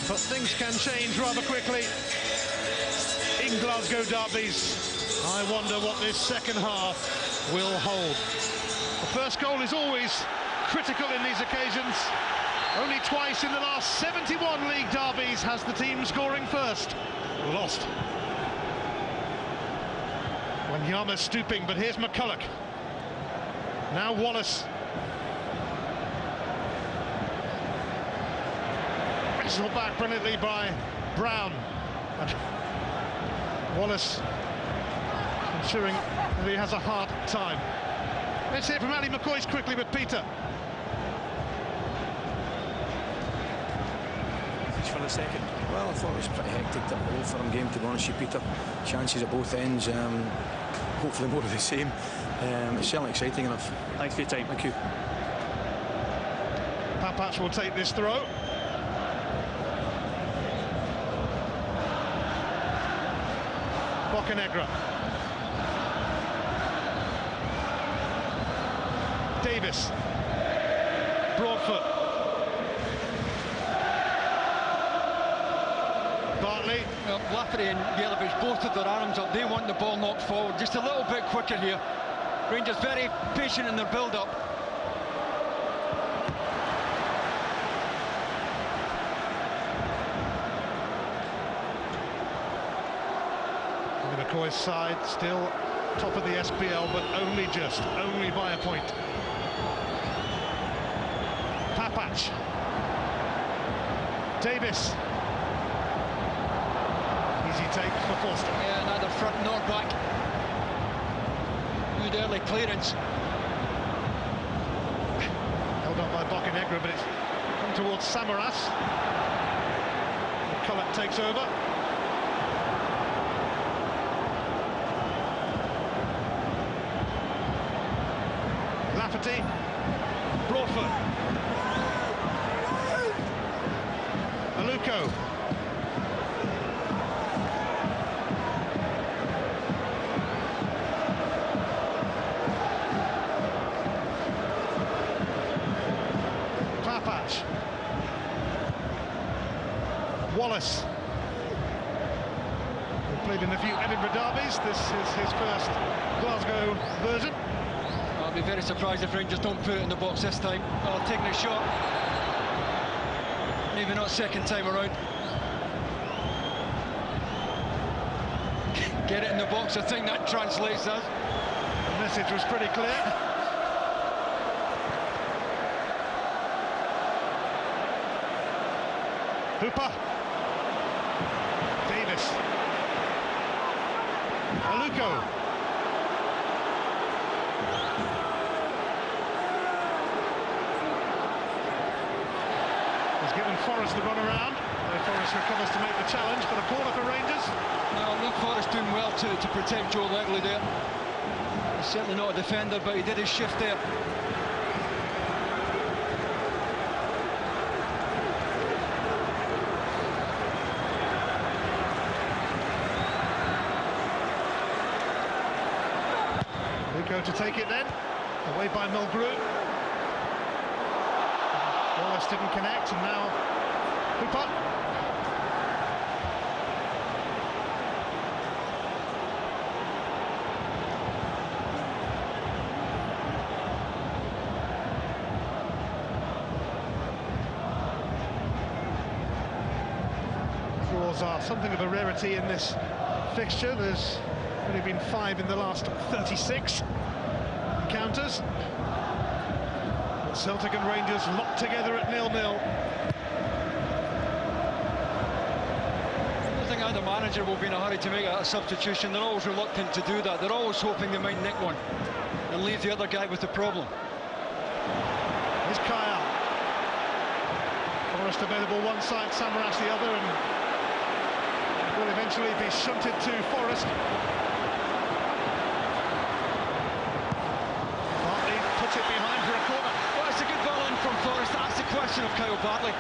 but things can change rather quickly in Glasgow derbies. I wonder what this second half will hold. The first goal is always critical in these occasions. Only twice in the last 71 league derbies has the team scoring first lost. Wanyama stooping, but here's McCulloch. Now Wallace. Wrestled back brilliantly by Brown. And Wallace ensuring that he has a hard time. Let's hear from Ali McCoy's quickly with Peter. advantage for the second? Well, I thought it was pretty hectic, all for him game, to be honest with you, Peter. Chances at both ends, hopefully more of the same. It's certainly exciting enough. Thanks for your time. Thank you. Papac will take this throw. Bocanegra. Davis. Broadfoot. Bartley. Well, Lafferty and Yelovich, both of their arms up. They want the ball knocked forward just a little bit quicker here. Rangers very patient in their build-up. McCoy's side still top of the SPL, but only by a point. Papac. Davis. Easy take for Forster. Yeah, neither front nor back. Good early clearance. Held up by Bocanegra, but it's come towards Samaras. McCulloch takes over. Lafferty. Broadfoot. Aluko. Papac. Wallace. He played in a few Edinburgh derbies. This is his first Glasgow version. I'll be very surprised if Rangers don't put it in the box this time. Oh, taking a shot. Maybe not second time around. Get it in the box, I think that translates as. The message was pretty clear. Hooper. Davis. Aluko. He's given Forrest the run around. Forrest recovers to make the challenge, but a corner for Rangers. No, Luke Forrest doing well to protect Joe Legley there. He's certainly not a defender, but he did his shift there. Luko to take it then, away by Mulgrew. Wallace didn't connect, and now Hooper. Draws are something of a rarity in this fixture. There's only been 5 in the last 36 encounters. Celtic and Rangers locked together at 0-0. I don't think either manager will be in a hurry to make a substitution. They're always reluctant to do that. They're always hoping they might nick one and leave the other guy with the problem. Here's Kyle. Forrest available one side, Samaras the other, and will eventually be shunted to Forrest. Bartley puts it behind for a corner. Well, it's a good ball in from Forrest. That's the question of Kyle Bartley.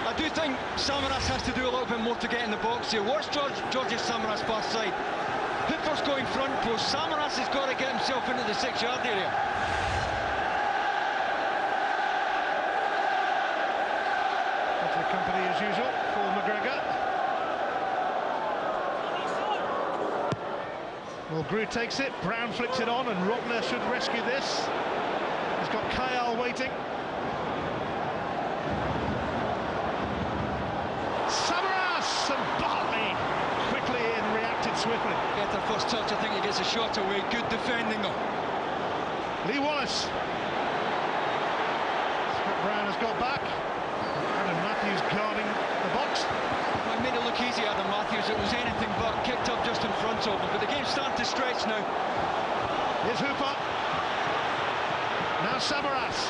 I do think Samaras has to do a little bit more to get in the box here. Watch George's Samaras pass side. Hooper's going front post. Samaras has got to get himself into the 6-yard area. That's the company as usual for McGregor. Well, Mulgrew takes it, Brown flicks it on, and Rottner should rescue this. He's got Kyle waiting. Samaras, and Bartley quickly in, reacted swiftly. Better first touch, I think he gets a shot away. Good defending though. Lee Wallace. Scott Brown has got back. Adam Matthews guarding the box. It made it look easy, Adam Matthews. It was anything but kicked up just in front of him. But the game's starting to stretch now. Here's Hooper. Now Samaras.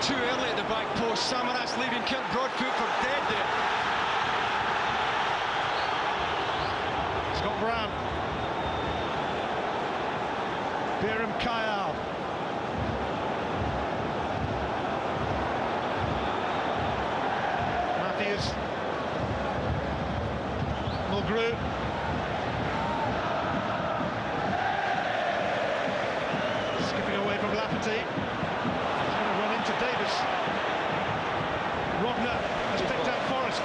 too early at the back post. Samaras leaving Kirk Broadfoot for dead there. Scott Brown. Biram Kayal. Matthews. Mulgrew. Skipping away from Lafferty. He's going to run into Davis. Rodner has picked out Forrest.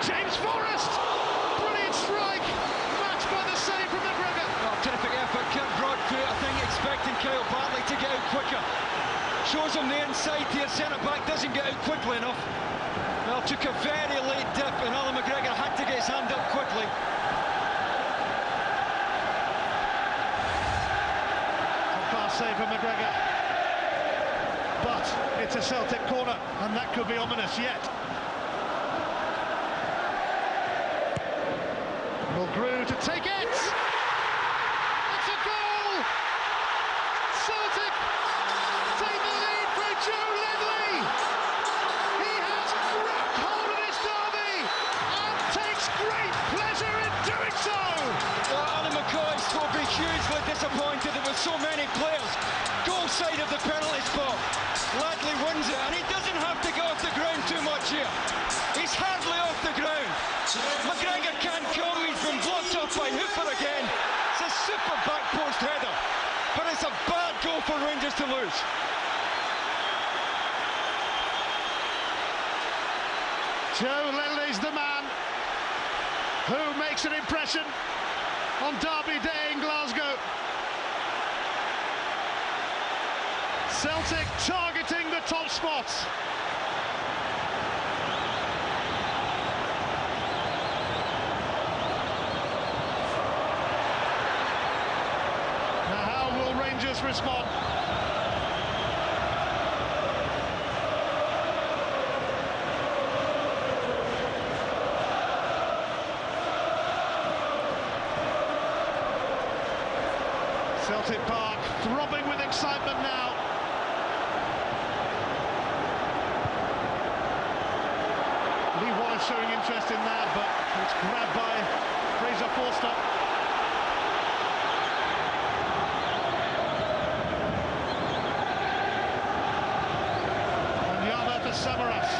James Forrest! Brilliant strike! Matched by the save from McGregor. Oh, terrific effort. Kirk Broadfoot, I think, expecting Kyle Bartley to get out quicker. Shows him the inside here. Centre-back doesn't get out quickly enough. Well, took a very late dip, and Alan McGregor had to get his hand up quickly. Top-class save from McGregor. But it's a Celtic corner, and that could be ominous yet. Mulgrew to take it! It's a goal! Celtic take the lead from Joe Ledley! He has grabbed hold of his derby and takes great pleasure in doing so! Well, Alan McCoy will be hugely disappointed. There were so many players. Goal side of the penalty spot. Ledley wins it, and he doesn't have to go off the ground too much here. He's hardly off the ground. McGregor can't come, he's been blocked off by Hooper again. It's a super back post header, but it's a bad goal for Rangers to lose. Joe Ledley's the man who makes an impression on Derby Day in Glasgow. Celtic targeting the top spots. Now how will Rangers respond? Celtic Park throbbing with excitement now. Lee Wallace showing interest in that, but it's grabbed by Fraser Forster. And Yama for Samaras.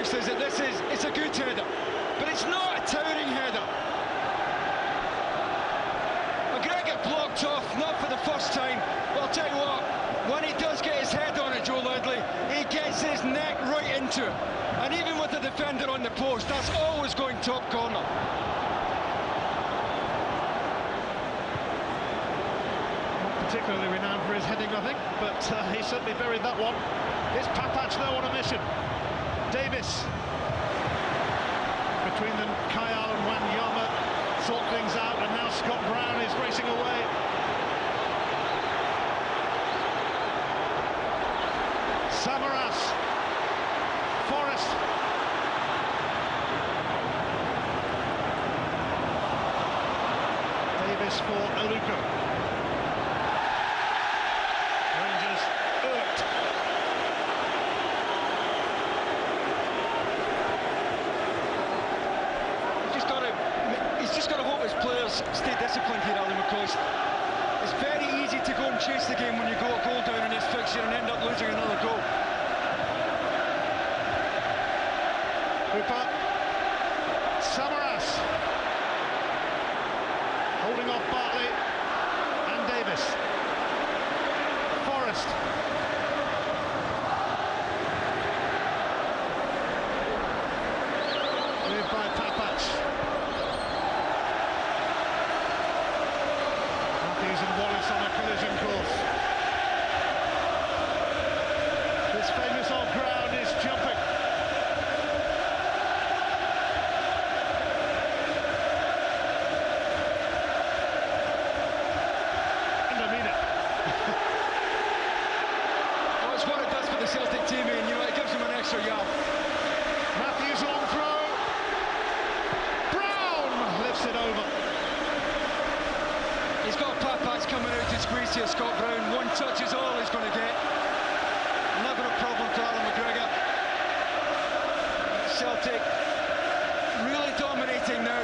Says that it's a good header, but it's not a towering header. McGregor blocked off, not for the first time, but I'll tell you what, when he does get his head on it, Joe Ledley, he gets his neck right into it, and even with the defender on the post, that's always going top corner. Not particularly renowned for his heading, I think, but he certainly buried that one. It's Papac though on a mission. Davis. Between them, Kayal and Wanyama sort things out, and now Scott Brown is racing away. Samaras. Forrest. Davis for Aluko. Rangers irked. He's just got to hope his players stay disciplined here, Alan McCoy. It's very easy to go and chase the game when you go a goal down in this fixture and end up losing another goal. Hooper. Samaras. Holding off Bartley and Davis. Forrest. Cleared by Papac. Matthews and Wallace on a collision course. team in, you know, it gives him an extra yard. Matthews long throw. Brown lifts it over. He's got Papats coming out to squeeze here, Scott Brown. One touch is all he's going to get. Never a problem for Alan McGregor. Celtic really dominating now.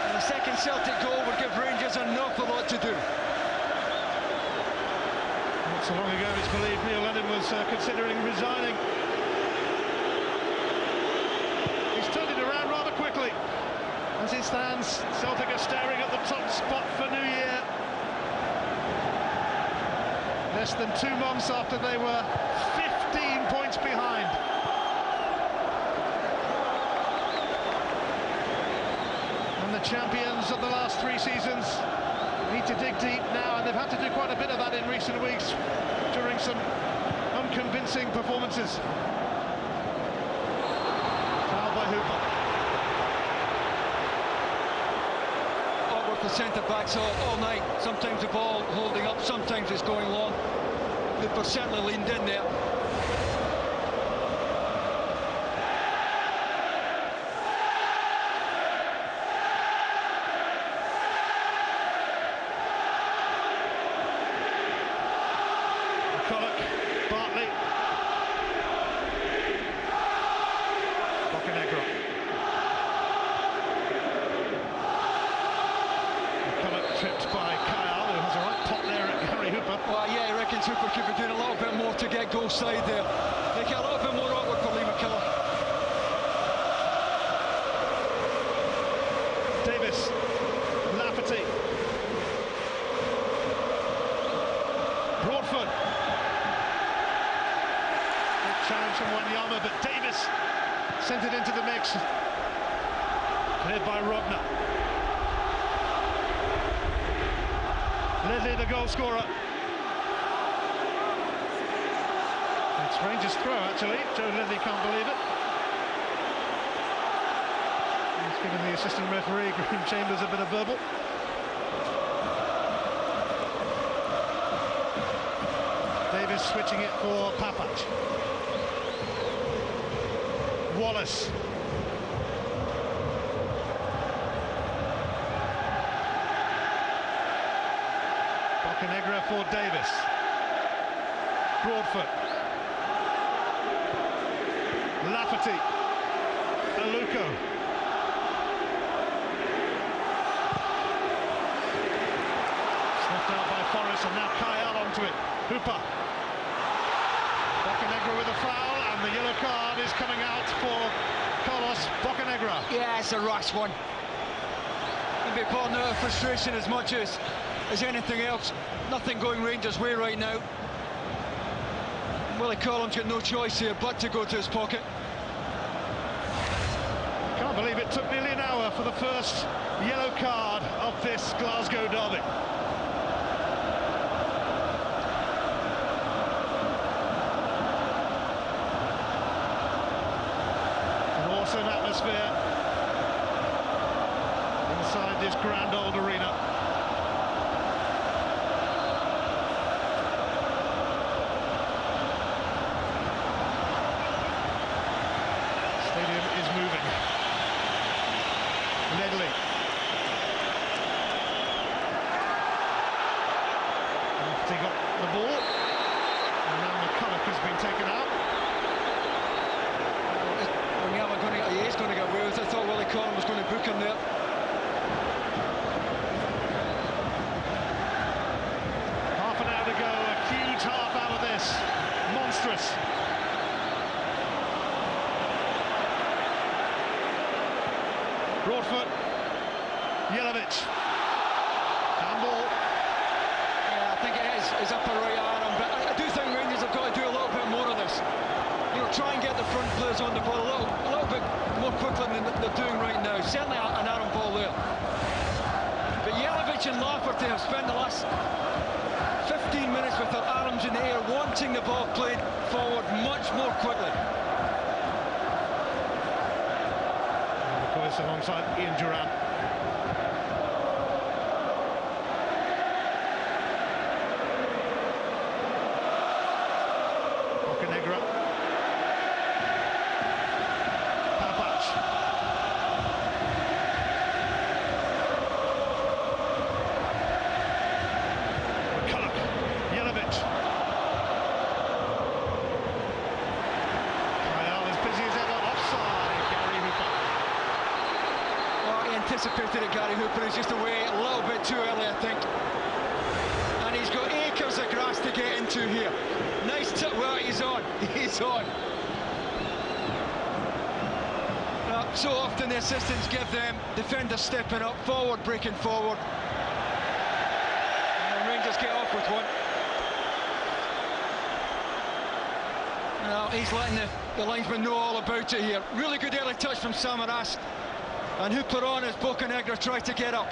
And the second Celtic goal would give Rangers an awful lot to do. Not so long ago, it's believed Neil Lennon was considering resigning. He's turned it around rather quickly. As it stands, Celtic are staring at the top spot for New Year. Less than 2 months after they were 15 points behind. And the champions of the last 3 seasons need to dig deep now, and they've had to do quite a bit of that in recent weeks during some unconvincing performances. Foul by Hooper. The centre-backs all night. Sometimes the ball holding up, sometimes it's going long. Hooper certainly leaned in there. McCulloch, Bartley. Bocanegra. Tripped by Kyle, who has a right pop there at Gary Hooper. Well, yeah, he reckons Hooper could be doing a little bit more to get goal side there. Make it a little bit more awkward for Lee McKillop. Davis, Lafferty. Broadfoot. Good challenge from Wanyama, but Davis sent it into the mix. Cleared by Rodner. Ledley, the goal scorer. It's Rangers' throw, actually. Joe Ledley can't believe it. He's giving the assistant referee, Graham Chambers, a bit of verbal. Davis switching it for Papac. Wallace. Bocanegra for Davis. Broadfoot. Lafferty. Aluko. Snuffed out by Forrest, and now Kyle onto it. Hooper. Bocanegra with a foul, and the yellow card is coming out for Carlos Bocanegra. Yeah, it's a rash one. Maybe born out of frustration as much as anything else. Nothing going Rangers' way right now. Willie Collum's got no choice here but to go to his pocket. Can't believe it took nearly an hour for the first yellow card of this Glasgow derby. An awesome atmosphere inside this grand old arena. Stadium is moving. Ledley. He got the ball. And now McCulloch has been taken out. He is going to get away with it. I thought Willie Collum was going to book him there. Half an hour to go, a huge half out of this. Monstrous. Broadfoot, Jelavic, handball. Yeah, I think it is his upper right arm, but I do think Rangers have got to do a little bit more of this. You know, try and get the front players on the ball a little bit more quickly than they're doing right now. Certainly an Aaron ball there. But Jelavic and Lafferty have spent the last 15 minutes with their arms in the air, wanting the ball played forward much more quickly. Alongside Ian Duran. anticipated it, Gary Hooper. He's just away a little bit too early, I think. And he's got acres of grass to get into here. Nice tip. Well, he's on. He's on. So often the assistants give them defenders stepping up, forward, breaking forward. And the Rangers get off with one. Now he's letting the linesman know all about it here. Really good early touch from Samaras. And Hooper on as Bocanegra tried to get up.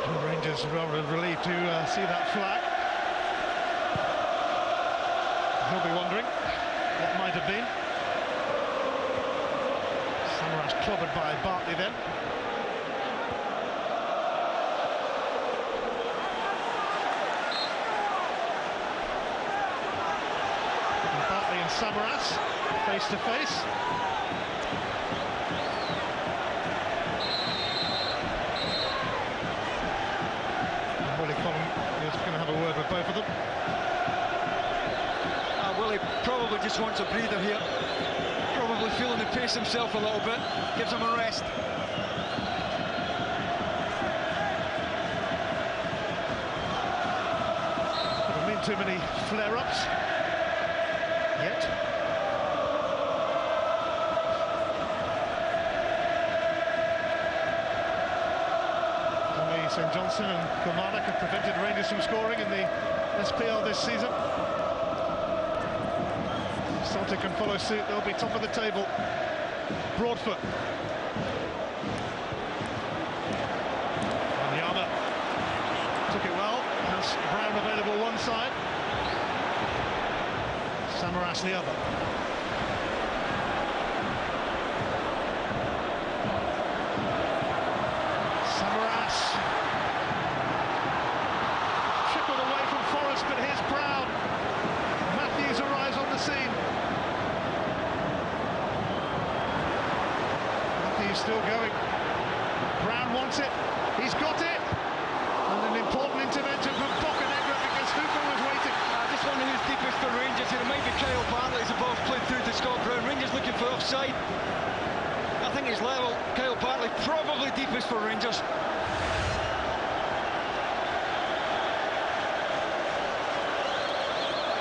The Rangers rather relieved to see that flag. He'll be wondering what might have been. Samaras clobbered by Bartley then. And Bartley and Samaras face to face. And Willie Collum is going to have a word with both of them. Willie probably just wants a breather here. Probably feeling the pace himself a little bit. Gives him a rest. Doesn't mean too many flare-ups yet. Only St Johnson and Kilmarnock have prevented Rangers from scoring in the SPL this season. Celtic can follow suit, they'll be top of the table. Broadfoot. Wanyama took it well, has Brown available one side. Samaras the other. Samaras. Trickled away from Forrest, but here's Brown. Matthews arrives on the scene. Still going. Brown wants it. He's got it. And an important intervention from Bocanegra because Hooper was waiting. I just wonder who's deepest for Rangers here. It might be Kyle Bartley as the ball's played through to Scott Brown. Rangers looking for offside. I think it's level. Kyle Bartley probably deepest for Rangers.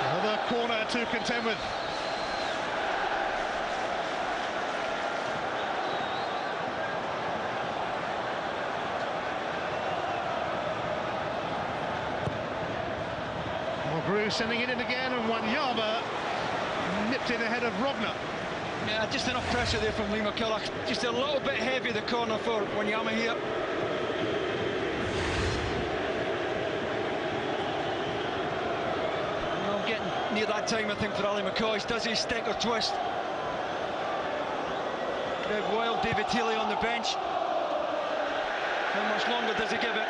Another corner to contend with. Brew sending it in again, and Wanyama nipped in ahead of Robner. Yeah, just enough pressure there from Lee McCulloch. Just a little bit heavy the corner for Wanyama here. Well, getting near that time, I think, for Ali McCoy. Does he stick or twist? Greg Wild, David Healy on the bench. How much longer does he give it?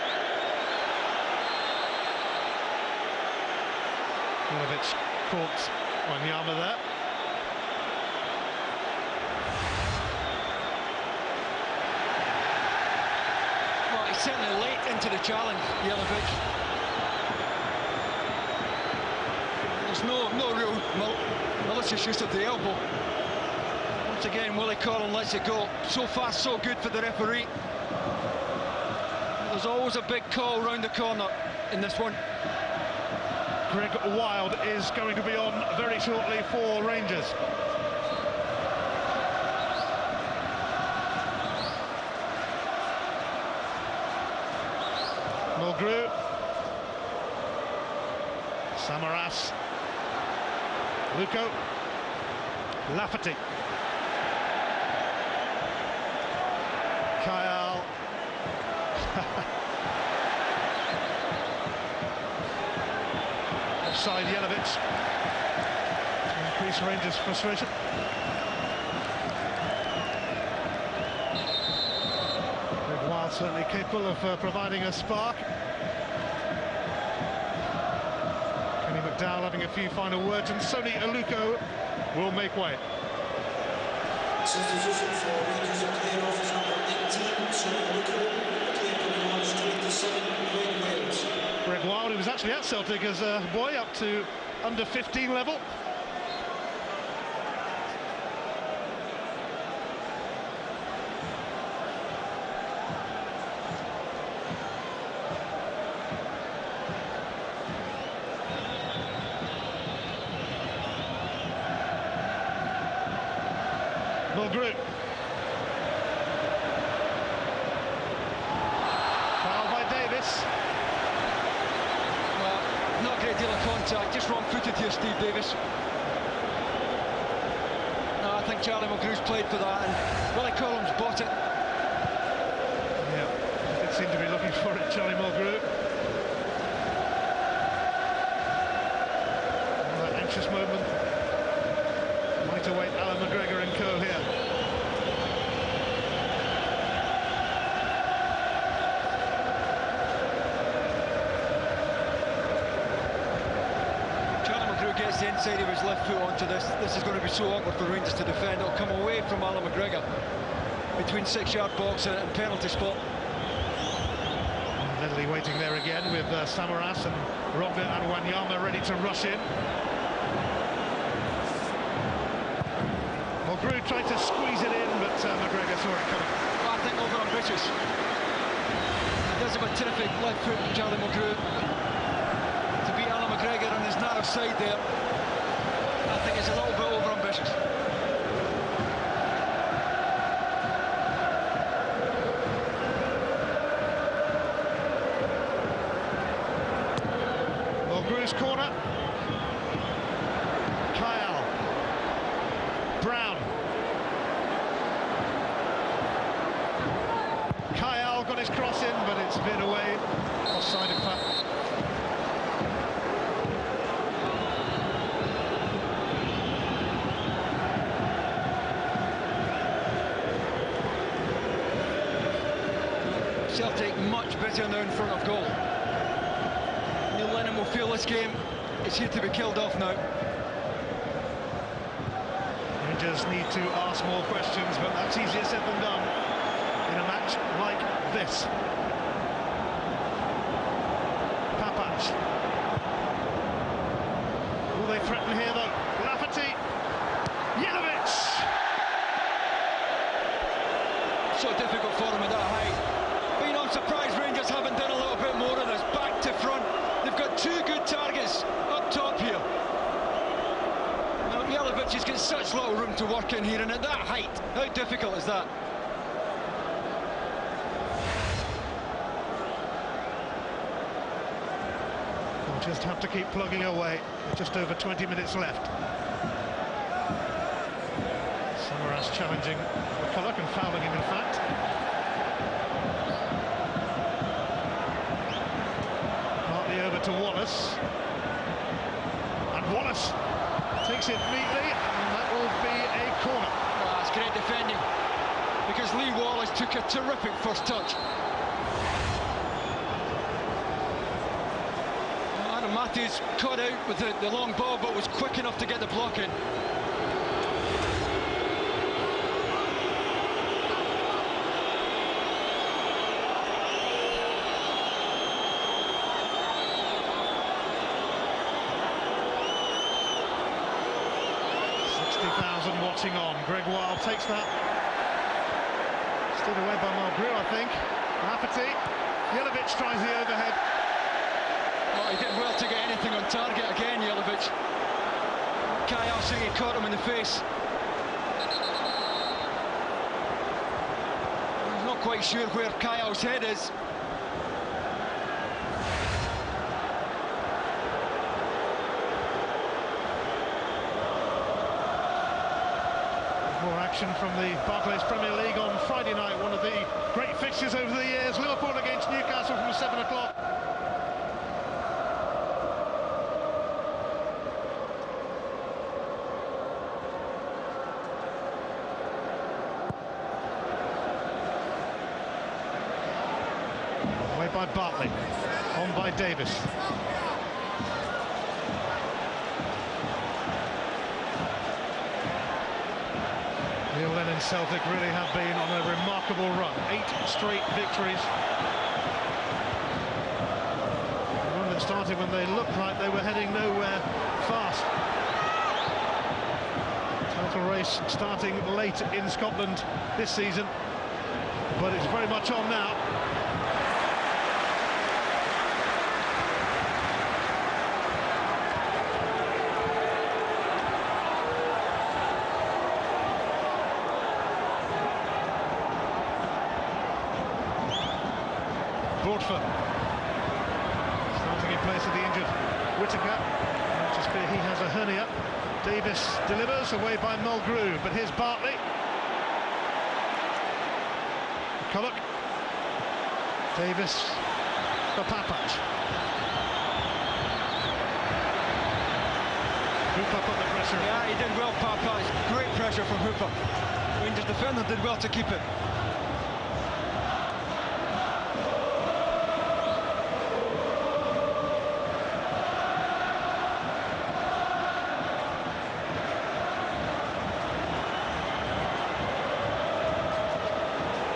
Milovic caught Wanyama there. Well, he's certainly late into the challenge, Milovic. There's no real malicious use of the elbow. Once again, Willie Collum lets it go. So far, so good for the referee. There's always a big call round the corner in this one. Greg Wild is going to be on very shortly for Rangers. Mulgrew. Samaras. Luko. Lafferty. Kyle. Offside Jelavic. To increase Rangers' frustration. Greg Wild certainly capable of providing a spark. Kenny McDowell having a few final words, and Sonny Aluko will make way. Substitution for Rangers and player office number 19, Sonny Aluko. Player coming on is 27, Greg Wild. Greg Wild, who was actually at Celtic as a boy, up to under 15 level. great deal of contact, just wrong-footed here, Steve Davis. No, I think Charlie Mulgrew's played for that, and Willie Collins bought it. Yeah, did seem to be looking for it, Charlie Mulgrew. That anxious moment might await Alan McGregor and co here. Gets the inside of his left foot onto this. This is going to be so awkward for Rangers to defend. It'll come away from Alan McGregor between 6-yard box and penalty spot. Medley waiting there again with Samaras and Robert and Wanyama ready to rush in. Mulgrew tried to squeeze it in, but McGregor saw it coming. Well, I think over-ambitious. He does have a terrific left foot, Charlie Mulgrew. McGregor on his narrow side there, I think it's a little bit over-ambitious. Mulgrew's corner. Kyle. Brown. Kyle got his cross in, but it's veered away. Offside, in fact. Celtic much better now in front of goal. Neil Lennon will feel this game is here to be killed off now. Rangers need to ask more questions, but that's easier said than done in a match like this. Papac. Will they threaten here though? Lafferty. Yelovich. So difficult for him at that height. I'm surprised Rangers haven't done a little bit more of this. Back to front. They've got two good targets up top here. Now, Yelovich has got such little room to work in here, and at that height, how difficult is that? We'll just have to keep plugging away. Just over 20 minutes left. Samaras challenging McCulloch and fouling him, in fact. Over to Wallace, and Wallace takes it neatly, and that will be a corner. Oh, that's great defending, because Lee Wallace took a terrific first touch. Adam Matthews caught out with the long ball, but was quick enough to get the block in. 60,000 watching on. Greg Wild takes that. Stood away by Mulgrew, I think. Lafferty. Yelovich tries the overhead. Oh, he did well to get anything on target again, Yelovich. Kyle saying he caught him in the face. He's not quite sure where Kyle's head is. More action from the Barclays Premier League on Friday night, one of the great fixtures over the years. Liverpool against Newcastle from 7 o'clock. Away by Bartley, on by Davis. Neil Lennon Celtic really have been on a remarkable run. 8 straight victories. A run that started when they looked like they were heading nowhere fast. Title race starting late in Scotland this season, but it's very much on now. Broadfoot starting in place of the injured Whittaker. Just fear he has a hernia. Davis delivers away by Mulgrew, but here's Bartley. McCulloch. Davis for Papac. Hooper put the pressure. Yeah, he did well, Papac. Great pressure from Hooper. Rangers defender did well to keep it.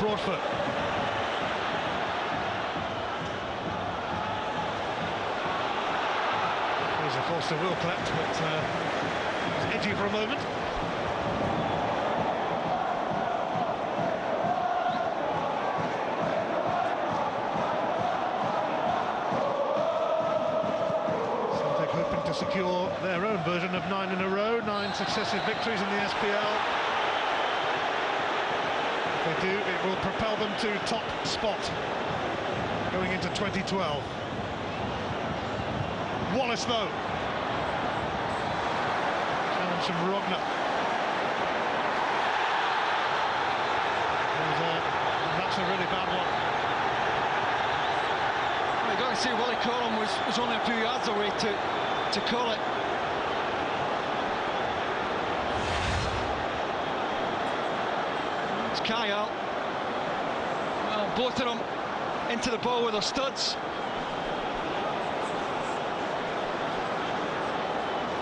Broadfoot. He's a force to will collect, but it's edgy for a moment. Celtic hoping to secure their own version of 9 in a row, 9 successive victories in the SPL. If they do, it will propel them to top spot going into 2012. Wallace, though. Challenge from Rogner. That's a really bad one. Well, you got to say Willie Collum was only a few yards away to call it. It's Kyle. Well, both of them into the ball with their studs.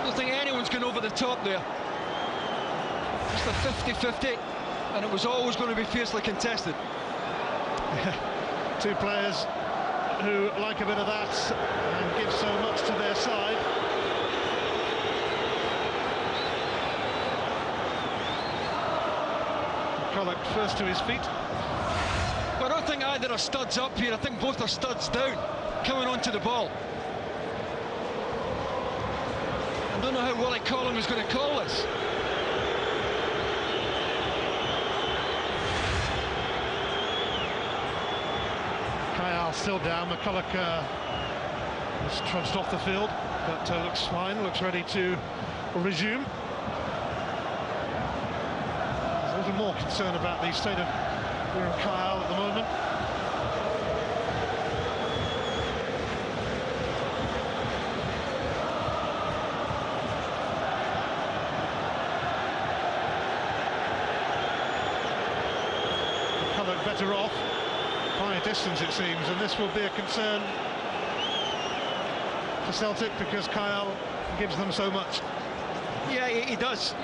I don't think anyone's gone over the top there. Just a 50-50, and it was always going to be fiercely contested. Two players who like a bit of that and give so much to their side. McCulloch first to his feet. Well, I don't think either are studs up here. I think both are studs down, coming onto the ball. I don't know how Willie Collum is going to call this. Kyle still down. McCulloch was trudged off the field, but looks fine, looks ready to resume. There's a little more concern about the state of Kyle at the moment. McCulloch better off by a distance, it seems, and this will be a concern for Celtic because Kyle gives them so much. Yeah, he does.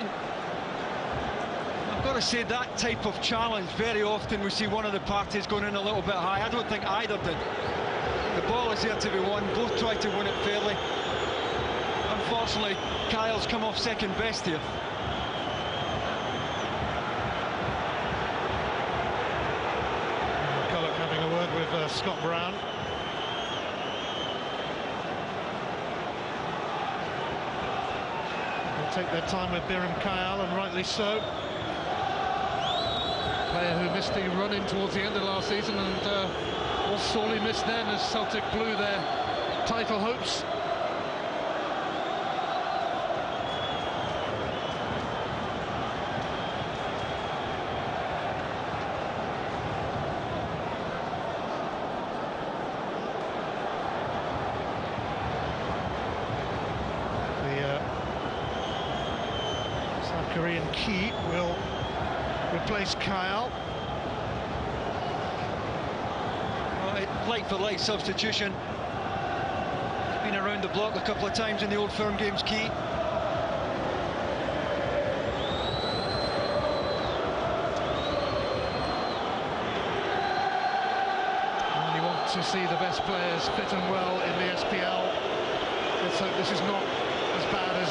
I've got to say, that type of challenge, very often we see one of the parties going in a little bit high. I don't think either did. The ball is there to be won. Both try to win it fairly. Unfortunately, Kyle's come off second best here. McCulloch having a word with Scott Brown. Take their time with Biram Kyle, and rightly so. Player who missed the run-in towards the end of last season and was sorely missed then as Celtic blew their title hopes. Korean Key will replace Kyle. Well, like for like substitution. He's been around the block a couple of times in the Old Firm games, Key. And you want to see the best players fit and well in the SPL. Let's hope this is not as bad as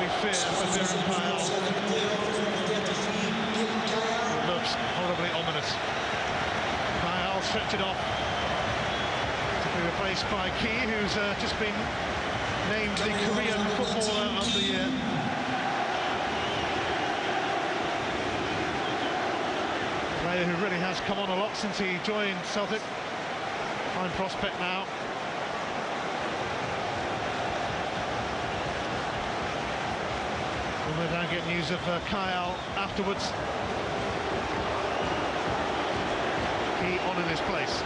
we fear for Biram Kyle. It looks horribly ominous. Kyle stretched it off to be replaced by Key, who's just been named the Korean Footballer of the Year. Player who really has come on a lot since he joined Celtic. Fine prospect now. We'll no doubt get news of Kyle afterwards. He on in his place.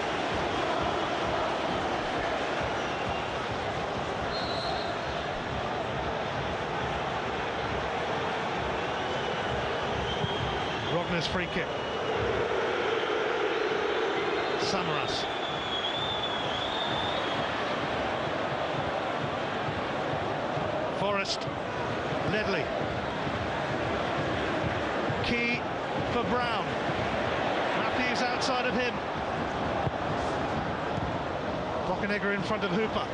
Rogner's free kick. Samaras. Forrest. Ledley. Key for Brown. Matthews outside of him. Bocanegra in front of Hooper.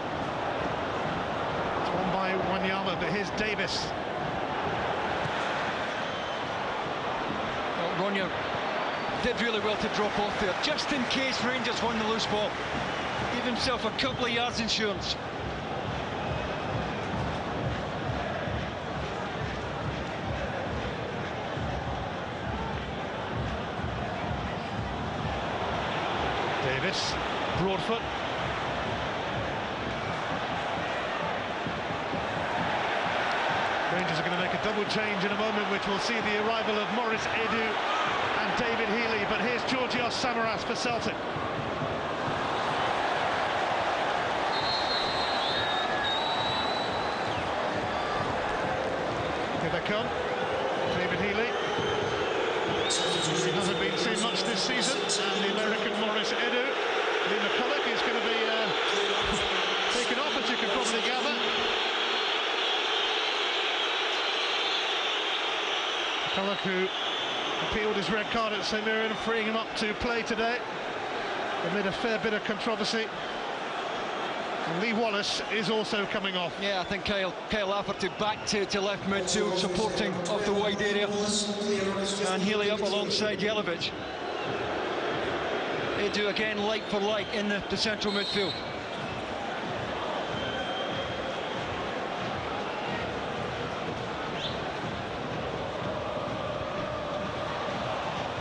It's won by Wanyama, but here's Davis. Well, Ronya did really well to drop off there, just in case Rangers won the loose ball. Gave himself a couple of yards insurance. Davis, Broadfoot. Rangers are going to make a double change in a moment, which will see the arrival of Maurice Edu and David Healy. But here's Georgios Samaras for Celtic. Here they come. David Healy. He hasn't been seen much this season. And the American Maurice Edu. Lee McCulloch is going to be taken off, as you can probably gather. McCulloch, who appealed his red card at St Mirren, freeing him up to play today amid a fair bit of controversy. And Lee Wallace is also coming off. Yeah, I think Kyle Lafferty back to left midfield, supporting of the wide area, and Healy up alongside Jelavic. They do again like for like in the central midfield.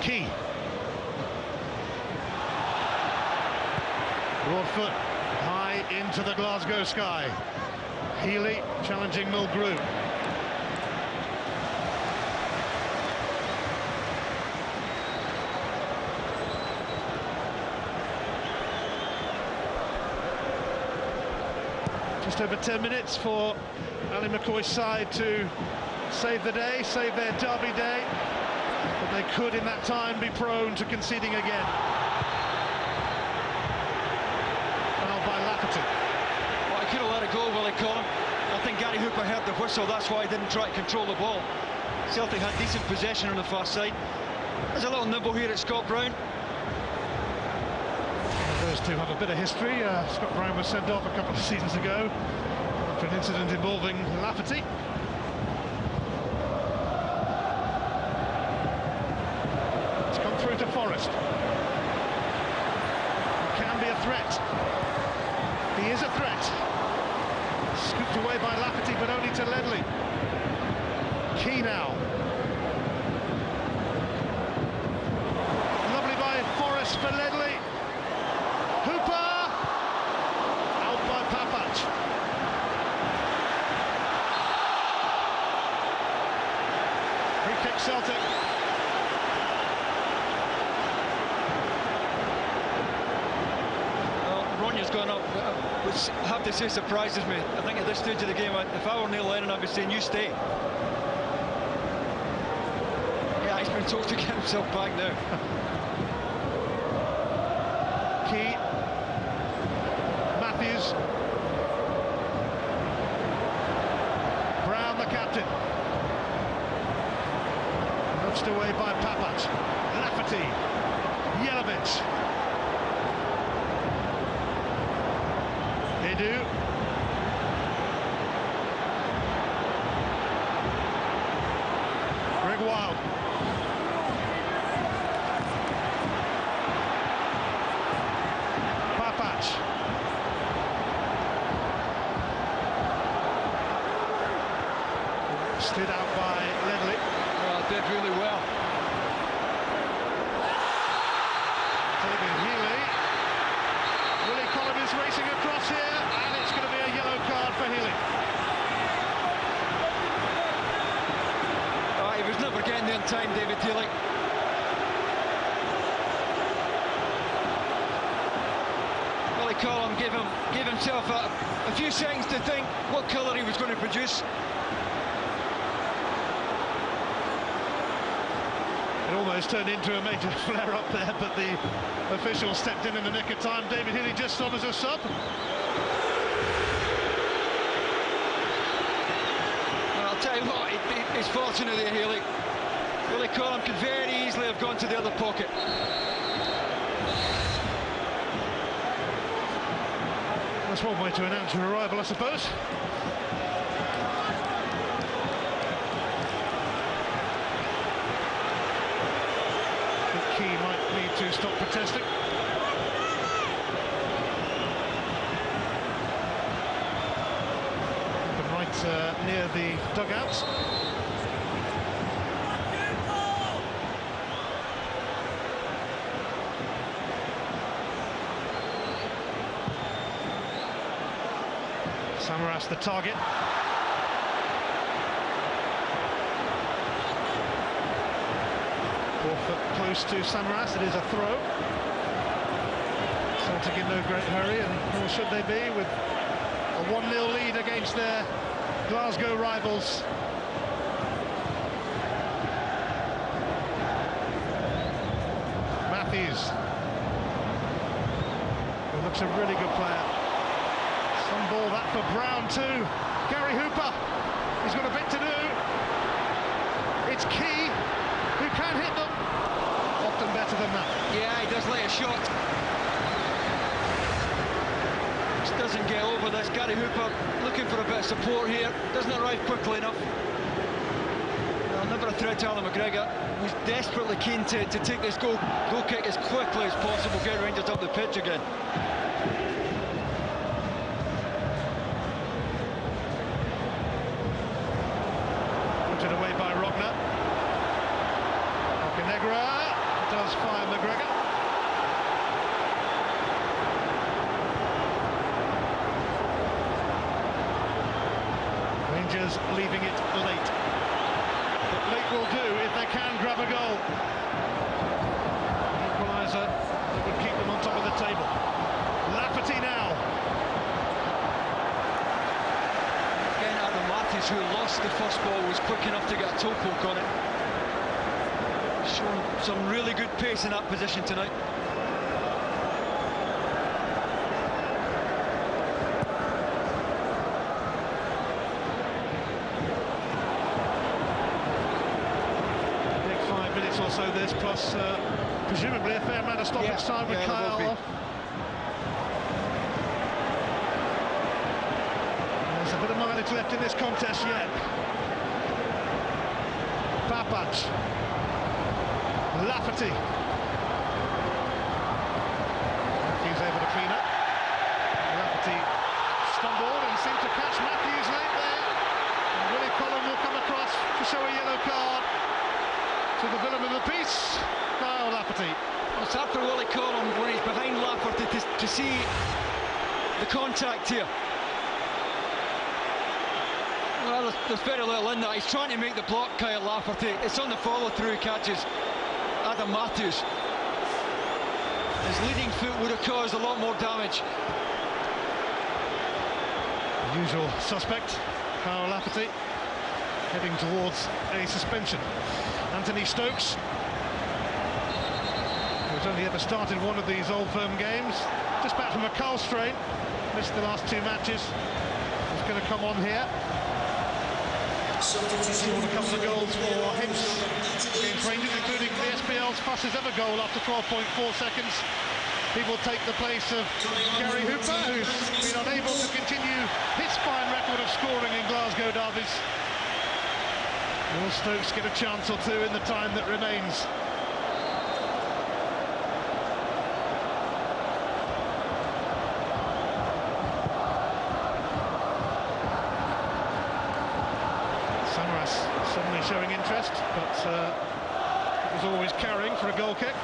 Key. Broadfoot high into the Glasgow sky. Healy challenging Mulgrew. Just over 10 minutes for Ali McCoy's side to save the day, save their derby day. But they could, in that time, be prone to conceding again. Fouled by Lafferty. Well, I could have let it go, Willie Collum. I think Gary Hooper heard the whistle, that's why he didn't try to control the ball. Celtic had decent possession on the far side. There's a little nibble here at Scott Brown. Those two have a bit of history. Scott Brown was sent off a couple of seasons ago after an incident involving Lafferty. It's come through to Forrest. He can be a threat. He is a threat. Scooped away by Lafferty, but only to Ledley. Key now. Lovely by Forrest for Ledley. Hooper! Out by Papac. Free kick Celtic. Well, Ronya's gone up, which I have to say surprises me. I think at this stage of the game, if I were Neil Lennon, I'd be saying, you stay. Yeah, he's been told to get himself back now. Key. Matthews. Brown, the captain. Nudged away by Papac. Lafferty. Jelavic. Edu. Greg Wild. Papac. Slid out by Ledley. Well, did really well. David Healy. Willie Collum is racing across here, and it's going to be a yellow card for Healy. on time, David Healy. Willie Collum gave himself a few seconds to think what colour he was going to produce. It almost turned into a major flare-up there, but the official stepped in the nick of time. David Healy just on as a sub. Well, I'll tell you what, he's fortunate there, Healy. Willie Collum could very easily have gone to the other pocket. That's one way to announce your arrival, I suppose. He might need to stop protesting. Right near the dugouts. Samaras the target. Close to Samaras, it is a throw. Celtic in no great hurry, and nor should they be, with a 1-0 lead against their Glasgow rivals. Matthews, who looks a really good player. Some ball that for Brown too. Gary Hooper, he's got a bit to do. It's Key, who can hit them. Often better than that. Yeah, he does lay a shot. Just doesn't get over this. Gary Hooper looking for a bit of support here. Doesn't arrive quickly enough. Well, never a threat to Alan McGregor, who's desperately keen to take this goal kick as quickly as possible, get Rangers up the pitch again. Put it away by Rogner. Negra does fire McGregor. Rangers leaving it late. But late will do if they can grab a goal. Equaliser that would keep them on top of the table. Lafferty now. Again, Adam Matthews, who lost the first ball, was quick enough to get a toe poke on it. Shown some really good pace in that position tonight. Big 5 minutes or so this, plus presumably a fair amount of stoppage time with Kyle off. There's a bit of mileage left in this contest yet. Papac. Lafferty. Matthews able to clean up. Lafferty stumbled and seemed to catch Matthews late there. And Willie Collum will come across to show a yellow card to the villain of the piece, Kyle Lafferty. Well, it's after Willie Collum when he's behind Lafferty to see the contact here. Well, there's very little in that. He's trying to make the block, Kyle Lafferty. It's on the follow-through catches Adam Matthews. His leading foot would have caused a lot more damage. The usual suspect, Kyle Lafferty, heading towards a suspension. Anthony Stokes, who's only ever started one of these Old Firm games, just back from a calf strain, missed the last 2 matches, is going to come on here. Scored a couple of goals for Hibs against Rangers, including the SPL's fastest ever goal after 12.4 seconds. He will take the place of Gary Hooper, who's been unable to continue his fine record of scoring in Glasgow derbies. Will Stokes get a chance or two in the time that remains? Samaras suddenly showing interest, but it was always carrying for a goal kick.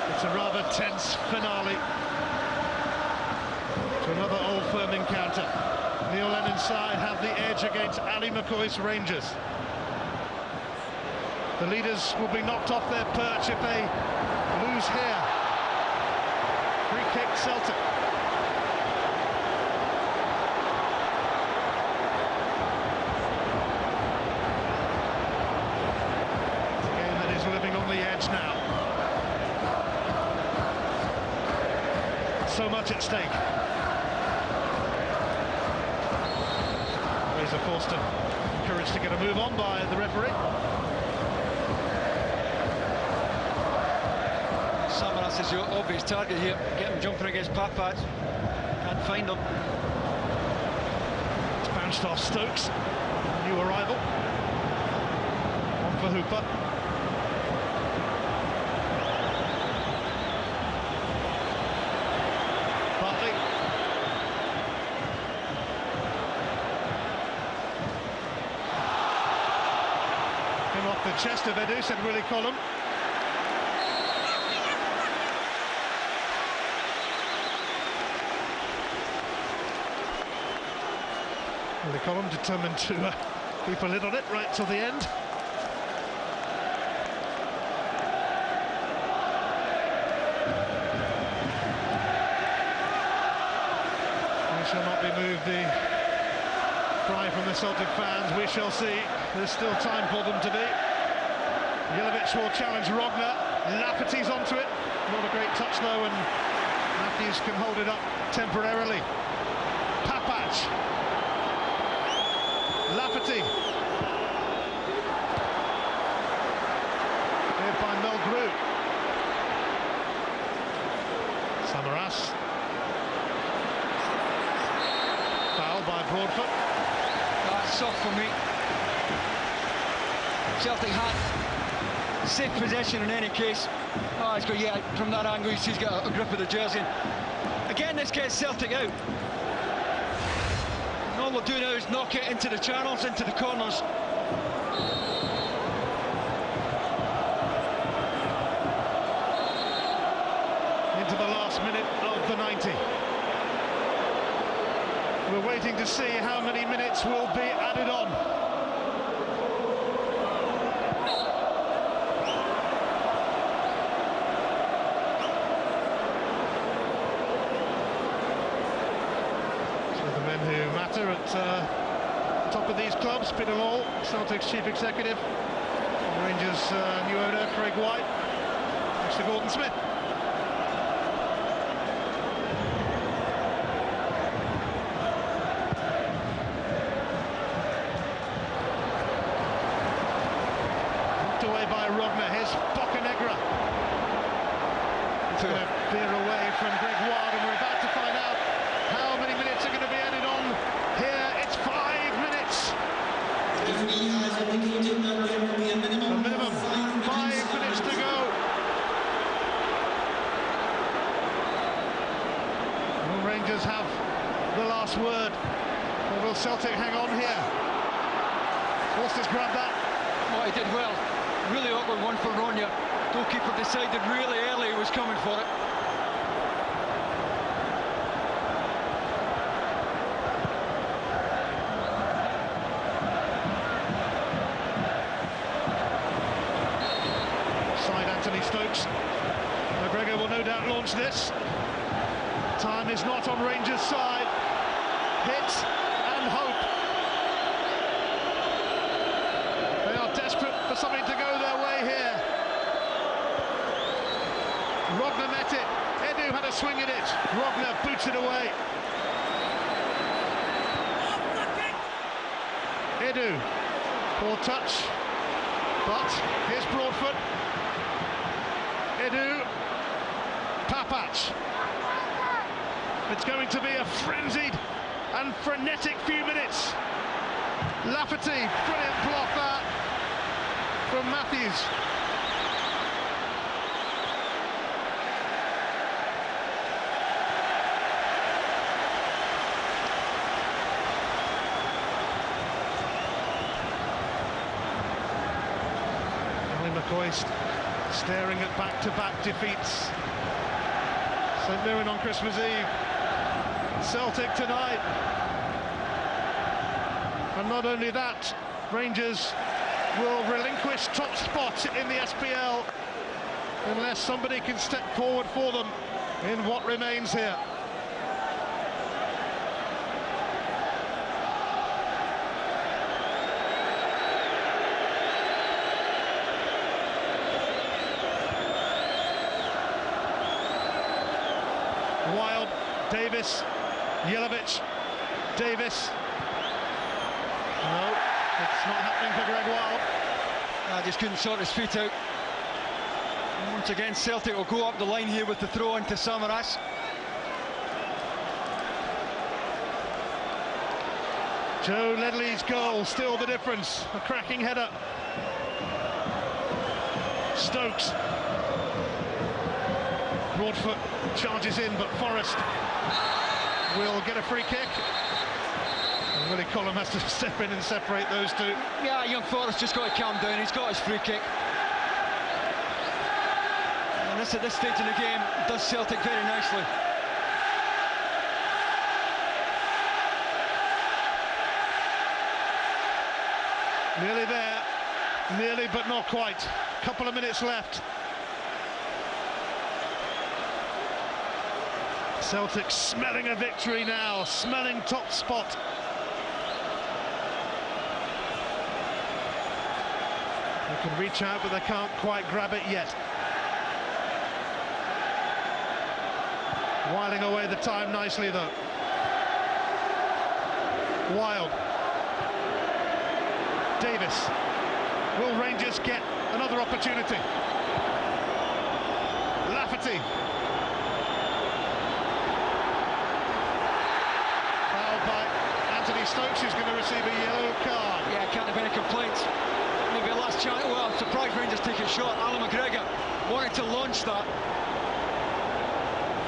It's a rather tense finale to another Old Firm encounter. Neil Lennon's side have the edge against Ali McCoy's Rangers. The leaders will be knocked off their perch if they lose here. Free kick Celtic. It's a game that is living on the edge now. So much at stake. Fraser Forster encouraged to get a move on by the referee. Samaras is your obvious target here. Get him jumping against Papat. Can't find him. It's bounced off Stokes, new arrival. On for Hooper. Bartley. Came off the chest of Edu, said Willie Collum. Willie Collum determined to keep a lid on it right till the end. We shall not be moved, the cry from the Celtic fans. We shall see. There's still time for them to be. Jelic will challenge Rogner. Lafferty's onto it. Not a great touch though, and Matthews can hold it up temporarily. Papac. Lafferty. Cleared by Melgrew. Samaras. Foul by Broadfoot. That's soft for me. Celtic had safe possession in any case. Oh, he's got, yeah, from that angle he's got a grip of the jersey. Again, this gets Celtic out. And all we'll do now is knock it into the channels, into the corners. Into the last minute of the 90. We're waiting to see how many minutes will be added on. Who matter at the top of these clubs. Peter Lawwell, Celtic's chief executive, Rangers' new owner Craig White, Mr. Gordon Smith. Knocked away by Rogner. Here's Bocanegra. It's going to veer away from Greg Ward, and we're about to find out how many minutes are going to be added on here. It's 5 minutes. A minimum 5 minutes to go. Will Rangers have the last word, or will Celtic hang on here? Forster's grabbed that. Oh, he did well. Really awkward one for Ronya. Goalkeeper decided really early he was coming for it. Stokes. McGregor will no doubt launch this. Time is not on Rangers' side. Hit and hope. They are desperate for something to go their way here. Rogner met it. Edu had a swing at it. Rogner boots it away. Edu. Poor touch. But here's Broadfoot. Edu, Papac. It's going to be a frenzied and frenetic few minutes. Lafferty, brilliant block that from Matthews. McCoy staring at back-to-back defeats. St Mirren on Christmas Eve. Celtic tonight. And not only that, Rangers will relinquish top spot in the SPL unless somebody can step forward for them in what remains here. Wild, Davis, Jelavic, Davis. No, it's not happening for Greg Wild. Just couldn't sort his feet out. And once again, Celtic will go up the line here with the throw into Samaras. Joe Ledley's goal, still the difference. A cracking header. Stokes. Broadfoot charges in, but Forrest will get a free kick. And Willie Collum has to step in and separate those two. Yeah, young Forrest just got to calm down. He's got his free kick. And this at this stage in the game does Celtic very nicely. Nearly there, nearly but not quite. Couple of minutes left. Celtic smelling a victory now, smelling top spot. They can reach out, but they can't quite grab it yet. Whiling away the time nicely, though. Wild. Davis. Will Rangers get another opportunity? Lafferty. Fouled by Anthony Stokes, who's going to receive a yellow card. Yeah, can't have any complaints. Maybe a last chance. Well, I'm surprised Rangers take a shot. Alan McGregor wanted to launch that.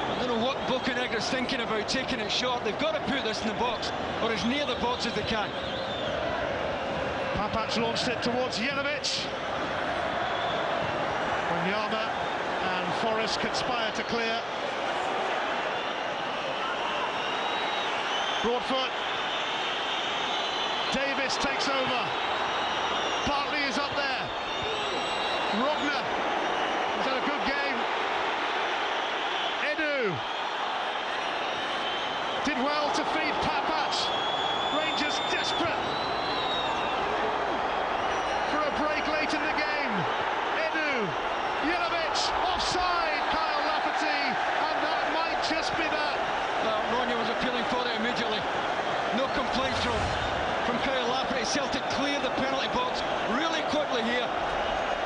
I don't know what Bocanegra's thinking about taking it short. They've got to put this in the box, or as near the box as they can. Papac launched it towards Jelavic. Onyama and Forrest conspire to clear. Broadfoot. Davis takes over. Bartley is up there. Rogner has had a good game. Edu did well to feed Papac. Rangers desperate for a break late in the game. Edu, Jelavic, offside, Kyle Lafferty, and that might just be that. Ronnie was appealing for it immediately. No complaints from Kyle Lafferty. Celtic clear the penalty box really quickly here.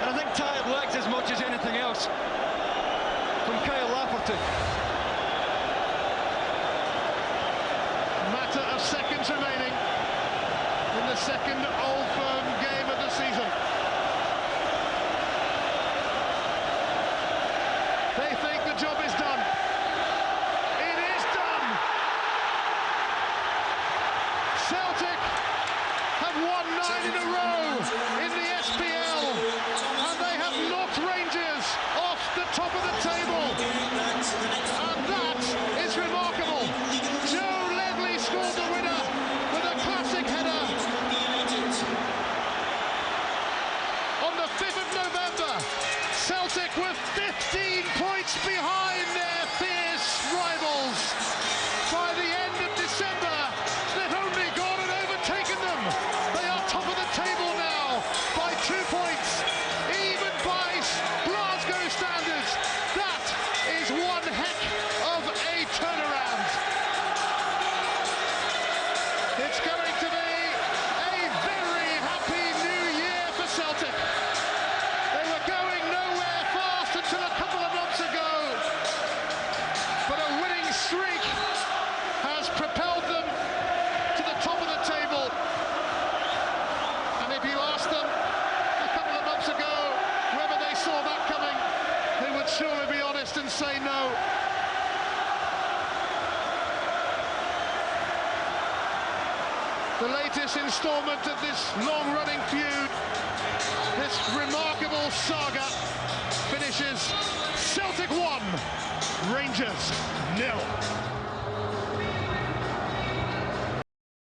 And I think tired legs as much as anything else from Kyle Lafferty. Matter of seconds remaining in the second Old Firm game of the season. They think the job is done. It is done. Celtic have won 9 in a row in the SPL, and they have knocked Rangers off the top of the table. And that is remarkable. Joe Ledley scored the winner with a classic header on the 5th of November. Celtic were 15 points behind their fierce rivals. By the end of December, they've only gone and overtaken them. They are top of the table now by 2 points, even by Glasgow standards. That is one heck of a turnaround. It's going to be a very happy new year for Celtic. They were going nowhere fast until a couple of months ago, but a winning streak has propelled them to the top of the table. And if you asked them a couple of months ago whether they saw that coming, they would surely be honest and say no. The latest instalment of this long-running feud, this remarkable saga, finishes Celtic 1, Rangers 0.